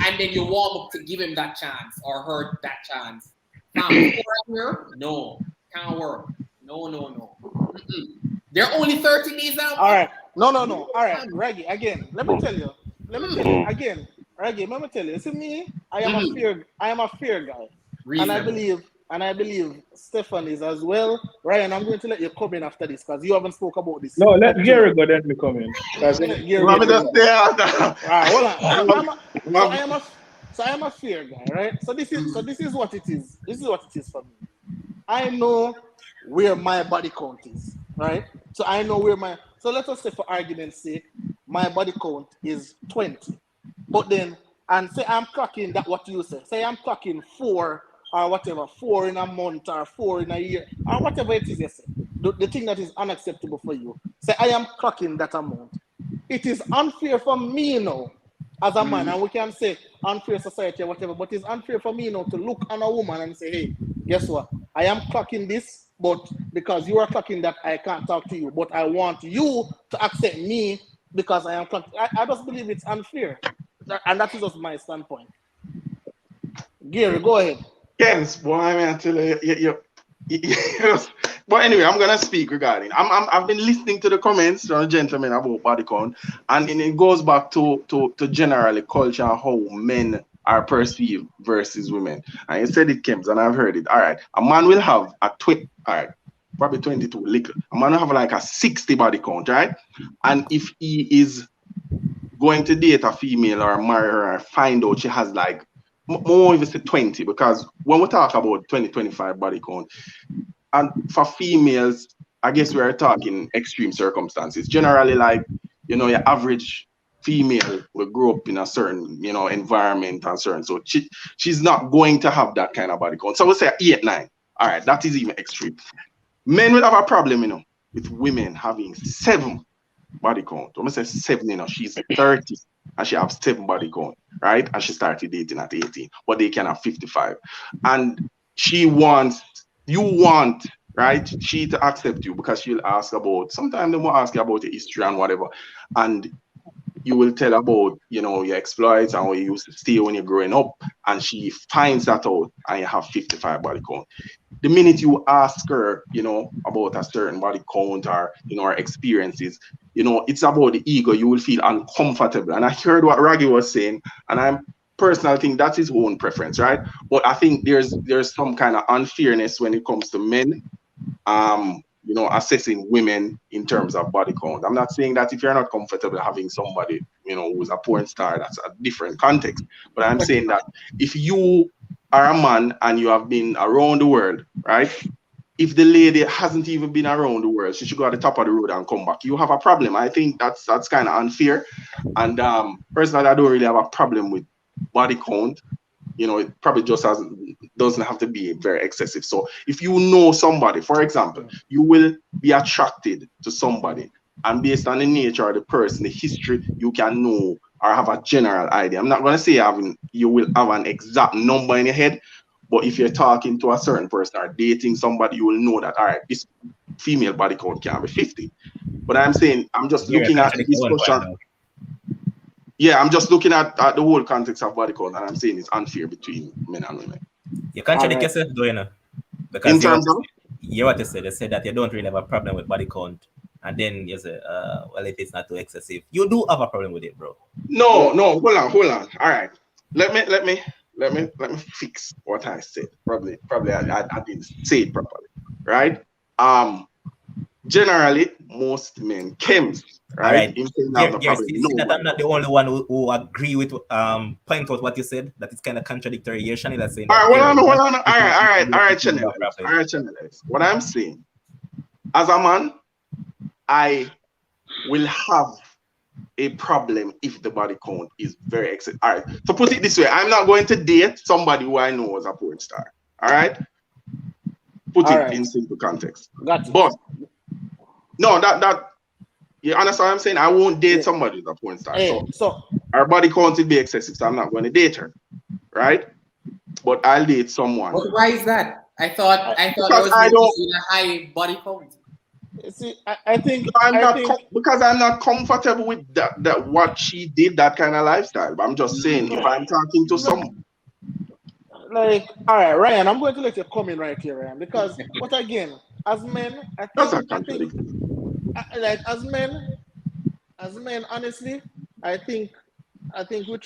And then you warm up to give him that chance or her that chance. Now, no, can't work. No. They're only 30 days out. All right. No. All right, Reggie, again, let me tell you again, Reggie, let me tell you. See me, I am a fear guy. Reasonable. And I believe Stefan is as well. Ryan, I'm going to let you come in after this because you haven't spoke about this. No, let Gary go, then me come in. I am a fear guy, right? So this is what it is. This is what it is for me. I know where my body count is, right? So I know so let us say for argument's sake, my body count is 20. But then, and say I'm clocking that what you say. Say I'm clocking 4 or whatever, 4 in a month or 4 in a year, or whatever it is you say. The thing that is unacceptable for you. Say I am clocking that amount. It is unfair for me now as a man, and we can say unfair society or whatever, but it's unfair for me now to look on a woman and say, hey, guess what? I am clocking this, but because you are clocking that, I can't talk to you. But I want you to accept me because I am clocking. I just believe it's unfair. And that is just my standpoint. Gary, go ahead. Yes, boy, I mean, until but anyway, I'm gonna speak regarding. I've been listening to the comments from the gentlemen about body count, and it goes back to generally culture and how men are perceived versus women. And you said it, Kems, and I've heard it. All right, a man will have probably 22 little. A man will have like a 60 body count, right? And if he is going to date a female or marry her or find out she has like more even say 20, because when we talk about 20-25 body count, and for females, I guess we are talking extreme circumstances. Generally, like, your average female will grow up in a certain, environment and certain. So she's not going to have that kind of body count. So we'll say 8, 9. All right, that is even extreme. Men will have a problem, with women having 7 body count. I'm gonna say 7, you know, she's 30 and she has 7 body count, right? And she started dating at 18, but they can have 55. And you want, right? She to accept you because she'll ask about, sometimes they will ask you about your history and whatever. And you will tell about, you know, your exploits and where you used to stay when you're growing up. And she finds that out and you have 55 body count. The minute you ask her, you know, about a certain body count or, you know, her experiences, you know, it's about the ego. You will feel uncomfortable. And I heard what Raggy was saying, and I'm personally think that's his own preference, right? But I think there's some kind of unfairness when it comes to men, you know, assessing women in terms of body count. I'm not saying that if you're not comfortable having somebody, you know, who's a porn star, that's a different context. But I'm saying that if you are a man and you have been around the world, right? If the lady hasn't even been around the world, she should go at the top of the road and come back. You have a problem. I think that's kind of unfair. And personally, I don't really have a problem with body count. You know, it probably just doesn't have to be very excessive. So if you know somebody, for example, you will be attracted to somebody, and based on the nature of the person, the history, you can know or have a general idea. I'm not going to say you will have an exact number in your head, but if you're talking to a certain person or dating somebody, you will know that, all right, this female body count can be 50. But I'm saying, I'm just looking at the discussion. Yeah, I'm just looking at the whole context of body count, and I'm saying it's unfair between men and women. You contradict yourself, though, you know. Because in terms of? You what you said. They said that you don't really have a problem with body count. And then you say, well, if it's not too excessive. You do have a problem with it, bro. No, hold on. All right. Let me fix what I said. Probably I didn't say it properly. Right? Generally, most men chems, right? See that I'm not the only one who agree with point out what you said. That it's kind of contradictory. You're saying that saying. All right, Chanel. What I'm saying, as a man, I will have a problem if the body count is very excessive. All right. So put it this way, I'm not going to date somebody who I know as a porn star. All right. Put it in simple context. Got it. But no, that you understand what I'm saying? I won't date somebody who's a porn star. So our body count will be excessive, so I'm not going to date her. Right? But I'll date someone. But why is that? I thought there was a high body count. See, I think because I'm not comfortable with that what she did, that kind of lifestyle. But I'm just saying, if I'm talking to someone, like, all right, Ryan, I'm going to let you come in right here, Ryan, because but again, as men, I think like as men, honestly, I think we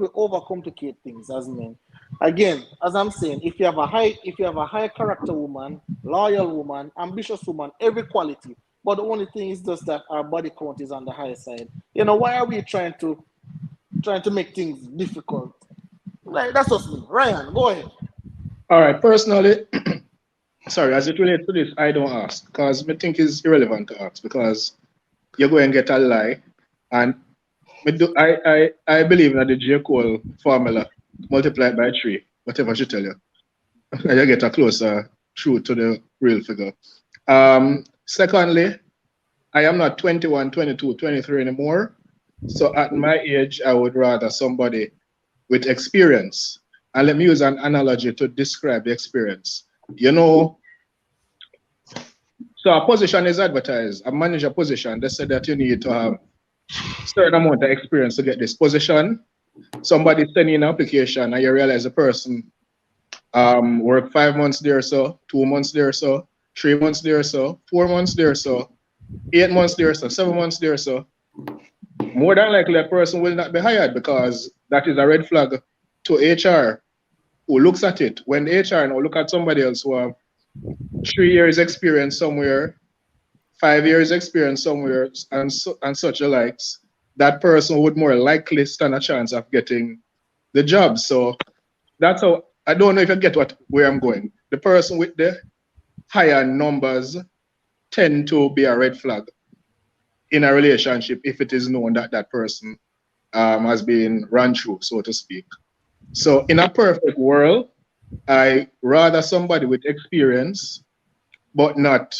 overcomplicate things as men. Again, as I'm saying, if you have a high character woman, loyal woman, ambitious woman, every quality, but the only thing is just that our body count is on the high side. You know, why are we trying to make things difficult? Like, that's just me. Ryan, go ahead. All right, personally, sorry, as it relates to this, I don't ask because I think it's irrelevant to ask because you're going to get a lie. And I believe in the J. Cole formula, multiplied by 3, whatever she tell you. And you get a closer truth to the real figure. Secondly, I am not 21, 22, 23 anymore. So at my age, I would rather somebody with experience. And let me use an analogy to describe the experience. You know, so a position is advertised, a manager position. They said that you need to have a certain amount of experience to get this position. Somebody send in an application and you realize the person worked 5 months there or so, 2 months there or so, 3 months there or so, 4 months there or so, 8 months there or so, 7 months there or so. More than likely, a person will not be hired because that is a red flag to HR who looks at it. When the HR now look at somebody else who have 3 years experience somewhere, 5 years experience somewhere, and such likes, that person would more likely stand a chance of getting the job. So that's how, I don't know if you get where I'm going. The person with the higher numbers tend to be a red flag in a relationship if it is known that that person has been run through, so to speak. So in a perfect world, I rather somebody with experience but not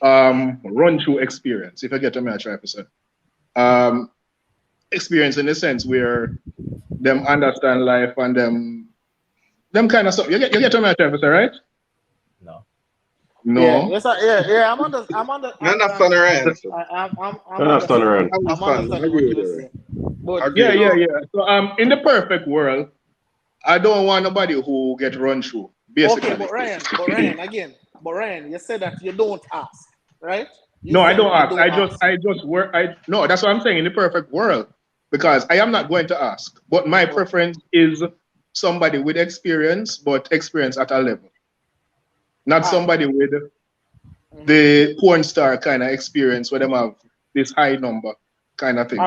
run through experience, if I get what I'm trying to say. Experience in the sense where them understand life and them kind of stuff. You get what I'm trying to say, right? No. No. Yeah, yes, yeah. I'm Understand her answer. I'm Understand her answer. I'm understanding what you're saying. But Yeah. you know, So in the perfect world, I don't want nobody who get run through. Basically. okay, but Ryan, you said that you don't ask, right? You No, I said don't you ask. don't I just work. No, that's what I'm saying. In the perfect world, because I am not going to ask, but my preference is somebody with experience, but experience at a level, not somebody with the porn star kind of experience where them have this high number kind of thing.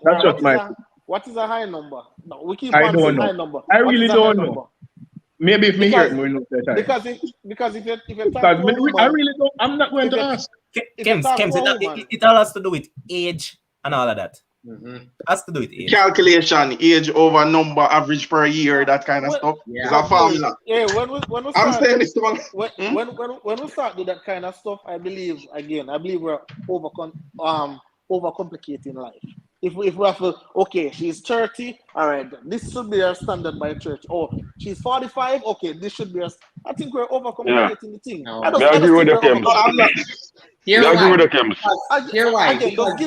That's just my. What is a high number? No, we keep I on don't saying know. high number. I What really is a high don't number? know. Maybe if me hear it, we know that. Because if you talk to a woman, I really don't. I'm not going to ask. Kems, it all has to do with age and all of that. It has to do with age. Calculation, age over number, average per year, that kind of stuff. It's a formula. Yeah, when we I'm start, saying this one. when we start do that kind of stuff, I believe we're overcomplicating life. If we have to, okay, she's 30, all right, this should be our standard by church. Oh, she's 45, okay, this should be I think we're overcomplicating the thing. No. I agree with the Kems. Here I agree with the Kems. Here why? Again, just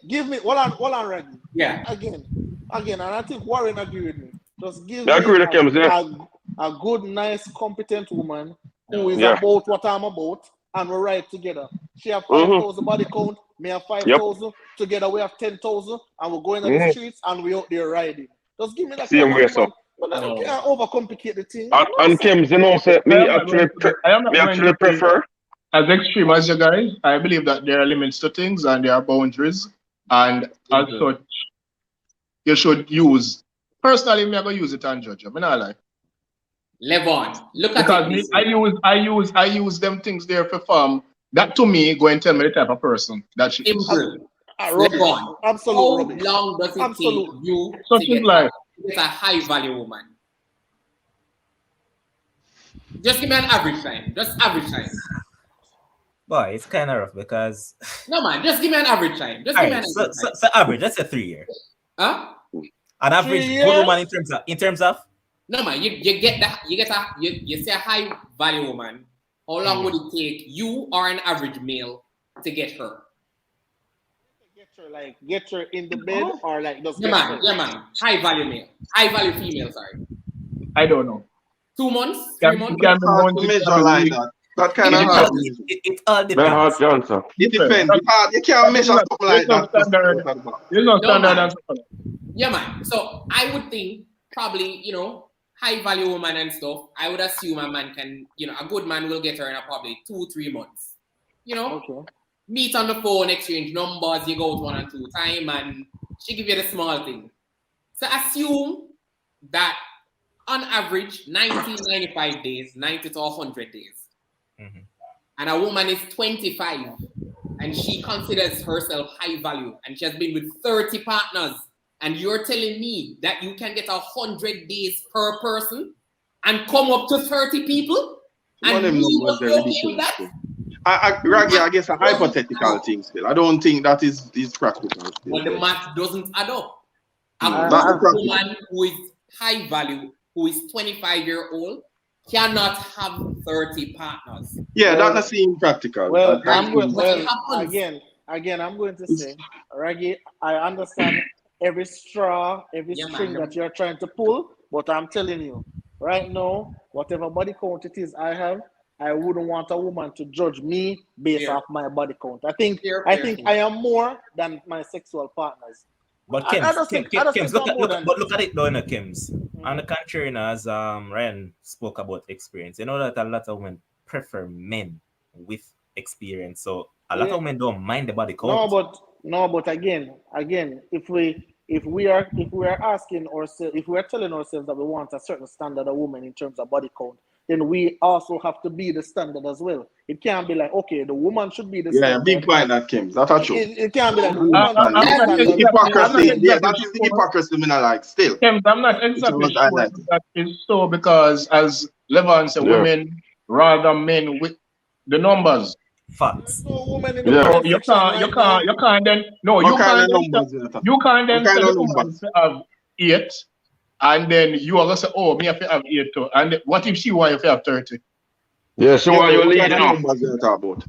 give me, hold on, Reggie. Yeah. Again, and I think Warren agreed with me. Just give I agree me with the Kems, yeah. a good, nice, competent woman who is about what I'm about, and we're right together. She have 5,000 body count, me have 5,000. Together we have 10,000, and we're going on the streets and we out there riding. Just give me that kind of woman. But I can't overcomplicate the thing. And Kems, you know, say, me actually prefer. As extreme as you guys, I believe that there are limits to things and there are boundaries, and as such, you should use. Personally, me I go use it and judge you. Me not lie. Levon, look at because it. Because I use them things there for farm. That to me go and tell me the type of person that she is. Levon, absolutely. How long does it take you such to is life. Get a high value woman? Just give me an average time. Just average time. Boy, it's kind of rough because. No man, just give me an average time. Just give me an average time. So average, that's a 3 year. Huh? An average good woman in terms of. No man, you get that you say a high value woman. How long would it take you or an average male to get her? Get her in the bed or like just yeah man. High value male, high value female. Sorry. I don't know. 2 months, 3 months. It's hard to measure like that. That kind of hard. It all depends. It depends. You can't measure something like that. There's no standard. Yeah, man. So I would think probably, high value woman and stuff. I would assume a man can, a good man will get her in probably 2-3 months. Meet on the phone, exchange numbers, you go out 1 and 2 times, and she give you the small thing. So assume that on average 90-95 days, 90 to 100 days. And a woman is 25 and she considers herself high value and she has been with 30 partners, and you're telling me that you can get 100 days per person and come up to 30 people? And you must be okay with that? I guess a hypothetical thing still. I don't think that is practical still. Well, the math doesn't add up. A woman who is high value, who is 25-year-old, cannot have 30 partners. Yeah, that doesn't seem practical. Well, again, I'm going to say, Raggy, I understand every straw, every string that you're trying to pull, but I'm telling you, right now, whatever body count it is I have, I wouldn't want a woman to judge me based off my body count. I think I am more than my sexual partners. But Kims, look at it though, Kims. On the contrary, as Ryan spoke about experience, you know that a lot of women prefer men with experience. So a lot of women don't mind the body count. No, but again, if we are asking ourselves, if we are telling ourselves that we want a certain standard of woman in terms of body count, then we also have to be the standard as well. It can't be like, okay, the woman should be the standard. Yeah, big point that Kim. That's true. It can't be like the woman should be the standard. Hypocrisy. Yeah, that is the hypocrisy I like still. Kim, I'm not exactly sure that is so, because as Levon said, women rather men with The numbers. Facts. No woman in the Yeah. comment So you section can't, right now. you can't then, no, What you kind can't of then, numbers you have? you can't then What kind say the of woman numbers? have 8, and then you are gonna say, oh, me have to have 8 too. And what if she want you to have 30? Yeah, so Yeah, why you what lead kind of enough? numbers you talk about?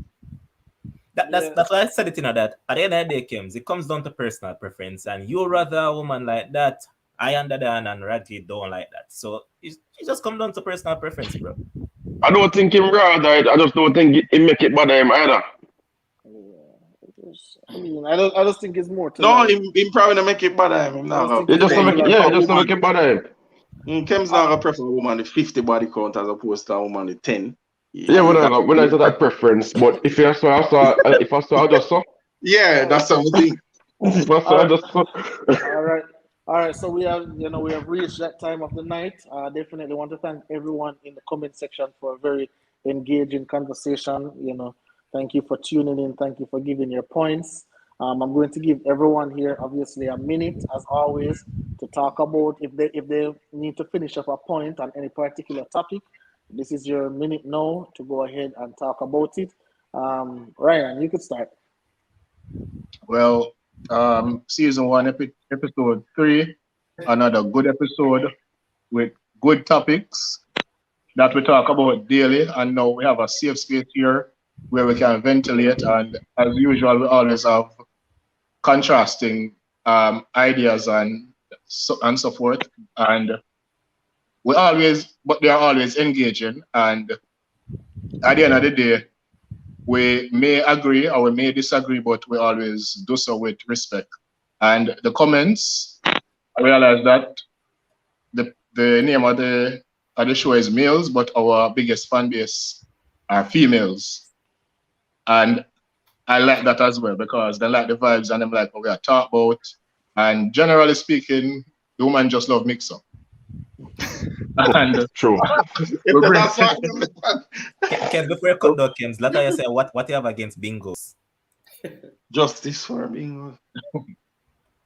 That's why I said it, that at the end of the day, Kims, it comes down to personal preference, and you rather a woman like that, I understand, and Raggy don't like that. So it just comes down to personal preference, bro. I don't think him rather. I just don't think he make it bother him either. I mean, I just think it's more to No, like. him probably not make it bad. Him I not just think He it's just more don't to make it, like. yeah, just don't make it bother him. Kim's not gonna prefer a woman with 50 body count as opposed to a woman with 10. Yeah, when I saw that preference, but if I saw just so, Yeah, that's something. if I saw just so. All right. So we have reached that time of the night. Definitely want to thank everyone in the comment section for a very engaging conversation. Thank you for tuning in. Thank you for giving your points. I'm going to give everyone here, obviously, a minute, as always, to talk about if they need to finish up a point on any particular topic. This is your minute now to go ahead and talk about it. Ryan, you could start. Well, season 1, episode 3, another good episode with good topics that we talk about daily. And now we have a safe space here where we can ventilate. And as usual, we always have contrasting ideas and so forth. And they are always engaging. And at the end of the day, we may agree or we may disagree, but we always do so with respect. And the comments, I realize that the name of the show is males, but our biggest fan base are females. And I like that as well because they like the vibes and them like what we are talking about. And generally speaking, the woman just love mix up. And True. Ken, before you cut down, Ken, let us say what you have against bingos. Justice for bingo.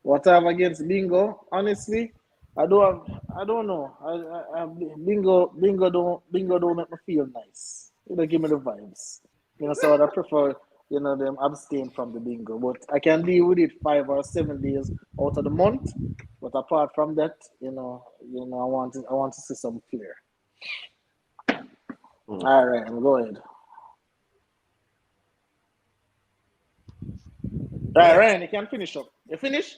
What I have against bingo, honestly, I don't know. I bingo don't make me feel nice. Give me the vibes. So I prefer them abstain from the bingo. But I can deal with it 5 or 7 days out of the month. But apart from that, I want to see some clear. All right, go ahead. All right, Ryan, you can finish up. You finish?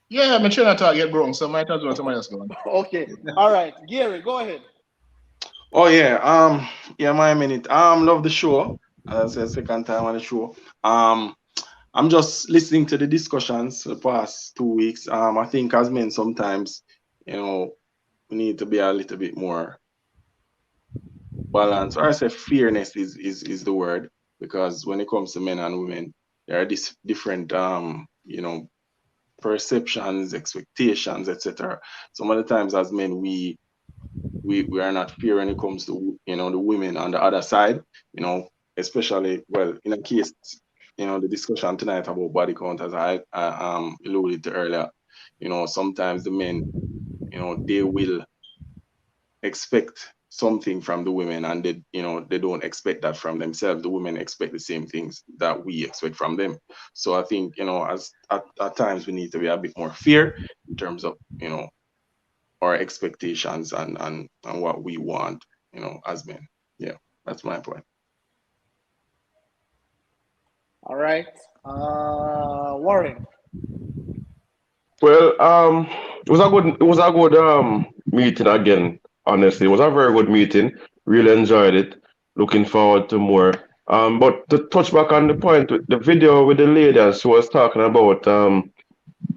Yeah, I'm trying to get wrong, so might as well somebody else go on. Okay. All right, Gary, go ahead. Oh yeah, my minute. Love the show. As I said, second time on the show. I'm just listening to the discussions for the past 2 weeks. I think as men sometimes, we need to be a little bit more balanced. Or I say fairness is the word, because when it comes to men and women, there are these different perceptions, expectations, etc. Some of the times as men we are not fair when it comes to the women on the other side, especially in a case, the discussion tonight about body count, as I alluded to earlier, sometimes the men, they will expect something from the women, and they don't expect that from themselves. The women expect the same things that we expect from them. So I think, as at times we need to be a bit more fair in terms of our expectations and what we want, as men. Yeah, that's my point. All right. Warren. Well, it was a good meeting again. Honestly, it was a very good meeting. Really enjoyed it. Looking forward to more. But to touch back on the point with the video with the lady, as she was talking about,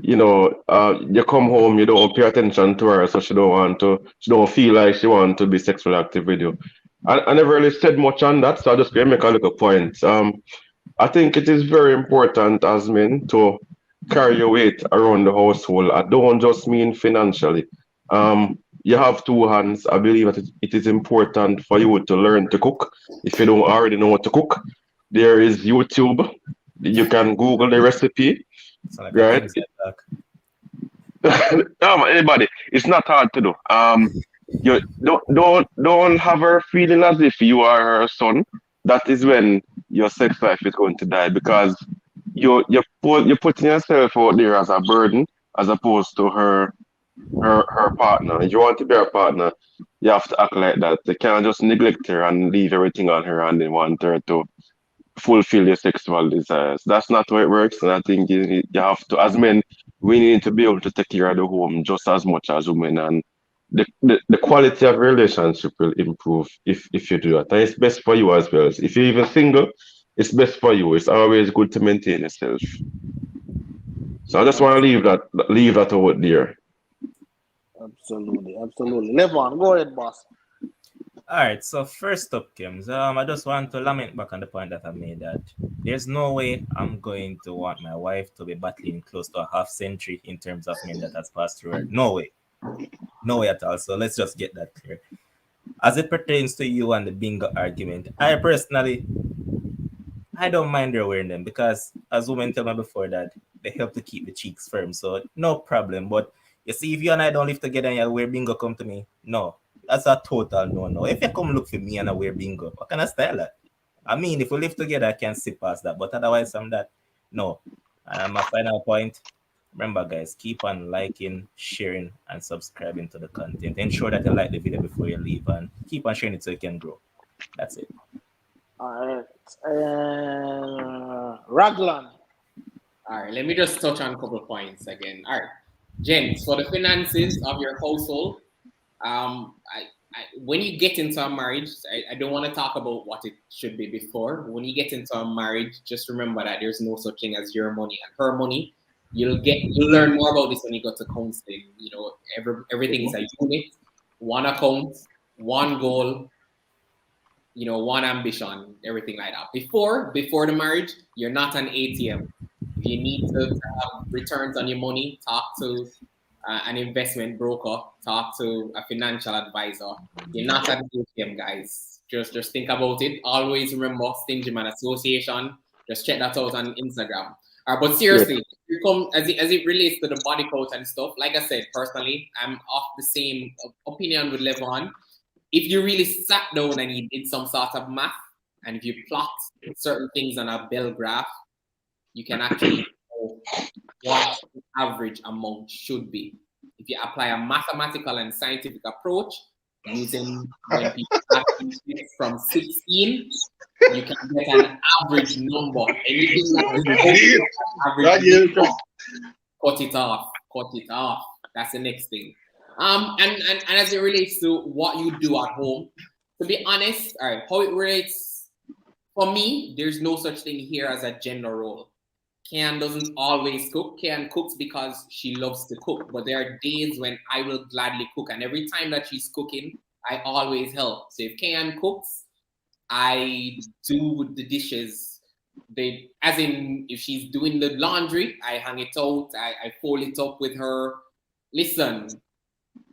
you come home, you don't pay attention to her, so she don't feel like she want to be sexually active with you. I never really said much on that, so I just gonna make a little point. I think it is very important as men to carry your weight around the household. I don't just mean financially. You have 2 hands. I believe that it is important for you to learn to cook. If you don't already know how to cook, there is YouTube. You can Google the recipe. Right? Anybody, it's not hard to do. you don't have her feeling as if you are her son. That is when your sex life is going to die because you're putting yourself out there as a burden as opposed to her partner. If you want to be her partner, you have to act like that. You can't just neglect her and leave everything on her and then want her to fulfill your sexual desires. That's not how it works. And I think you have to, as men, we need to be able to take care of the home just as much as women. And the quality of relationship will improve if you do that. And it's best for you as well. If you're even single, it's best for you. It's always good to maintain yourself. So I just want to leave that out there. Absolutely. Levon, go ahead, boss. All right, so first up, Kims, I just want to lament back on the point that I made that there's no way I'm going to want my wife to be battling close to a half century in terms of men that has passed through her. No way. No way at all. So let's just get that clear. As it pertains to you and the bingo argument, I don't mind her wearing them because, as women tell me before, that they help to keep the cheeks firm. So no problem. But you see, if you and I don't live together and you wear bingo, come to me. No, that's a total no. If you come look for me and I wear bingo, what kind of style that? I mean, if we live together, I can see past that. But otherwise, I'm that. No. And my final point. Remember, guys, keep on liking, sharing, and subscribing to the content. Ensure that you like the video before you leave, and keep on sharing it so it can grow. That's it. All right. Raglan. All right, let me just touch on a couple of points again. All right, gents, for the finances of your household, when you get into a marriage, I don't want to talk about what it should be before. When you get into a marriage, just remember that there's no such thing as your money and her money. You'll learn more about this when you go to counseling. You know, everything is a unit, one account, one goal, you know, one ambition, everything like that. Before the marriage, you're not an ATM. If you need to have returns on your money, talk to an investment broker, talk to a financial advisor. You're not an ATM, guys. Just think about it. Always remember Stingy Man Association. Just check that out on Instagram. But seriously, you come as it relates to the body count and stuff. Like I said, personally, I'm of the same opinion with Levon. If you really sat down and you did some sort of math, and if you plot certain things on a bell graph, you can actually know what the average amount should be. If you apply a mathematical and scientific approach, using when people from 16, you can get an average number. Anything average, cut it off. That's the next thing. And as it relates to what you do at home, to be honest, all right, how it relates, for me, there's no such thing here as a gender role. Kian doesn't always cook. Kian cooks because she loves to cook. But there are days when I will gladly cook. And every time that she's cooking, I always help. So if Kian cooks, I do the dishes. As in, if she's doing the laundry, I hang it out. I fold it up with her. Listen,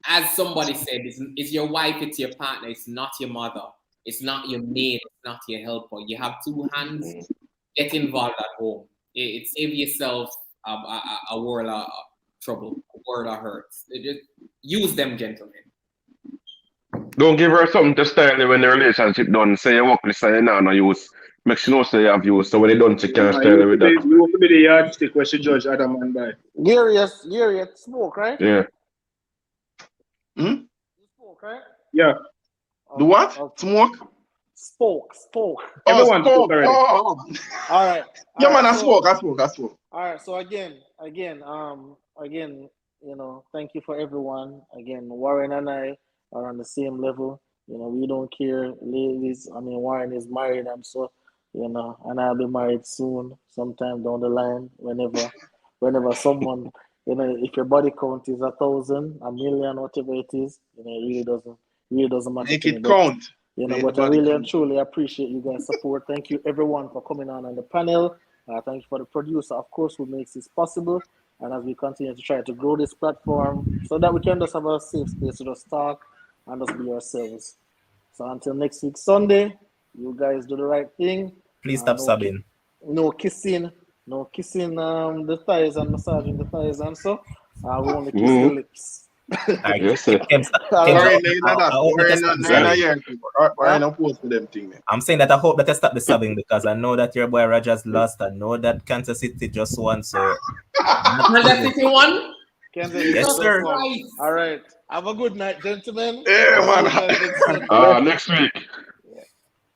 as somebody said, it's your wife, it's your partner, it's not your mother. It's not your maid, it's not your helper. You have two hands. Get involved at home. It save yourself a world of trouble, a world of hurts. Just use them, gentlemen. Don't give her something to style when the relationship done. Say you work this say now no use. Make sure you know say you have use. So when they done, she can style with that. You want to be the yardstick where she judge Adam and by. Gary, smoke, right? Yeah. You smoke, right? Yeah. Do what? Smoke? Spoke. Everyone smoke. already. All right. Yeah, man, I so, smoke. All right. So again, you know, thank you for everyone. Again, Warren and I are on the same level. You know, we don't care, ladies. I mean, Warren is married. I'm so, you know, and I'll be married soon, sometime down the line. Whenever someone, you know, if your body count is 1,000, 1,000,000, whatever it is, you know, it really doesn't matter. Make it count. You know, but I really and truly appreciate you guys' support. Thank you, everyone, for coming on the panel. Thank you for the producer, of course, who makes this possible. And as we continue to try to grow this platform so that we can just have a safe space to just talk and just be ourselves. So until next week, Sunday, you guys do the right thing. Please stop subbing. No kissing the thighs and massaging the thighs and so. We only kiss the lips. Like, Yes, sir. We're in a post for them thing. I'm saying that I hope that I stop the subbing because I know that your boy Rogers lost. I know that Kansas City just won. So Kansas City won? Yes, sir. All right. Have a good night, gentlemen. Yeah, man. Next week.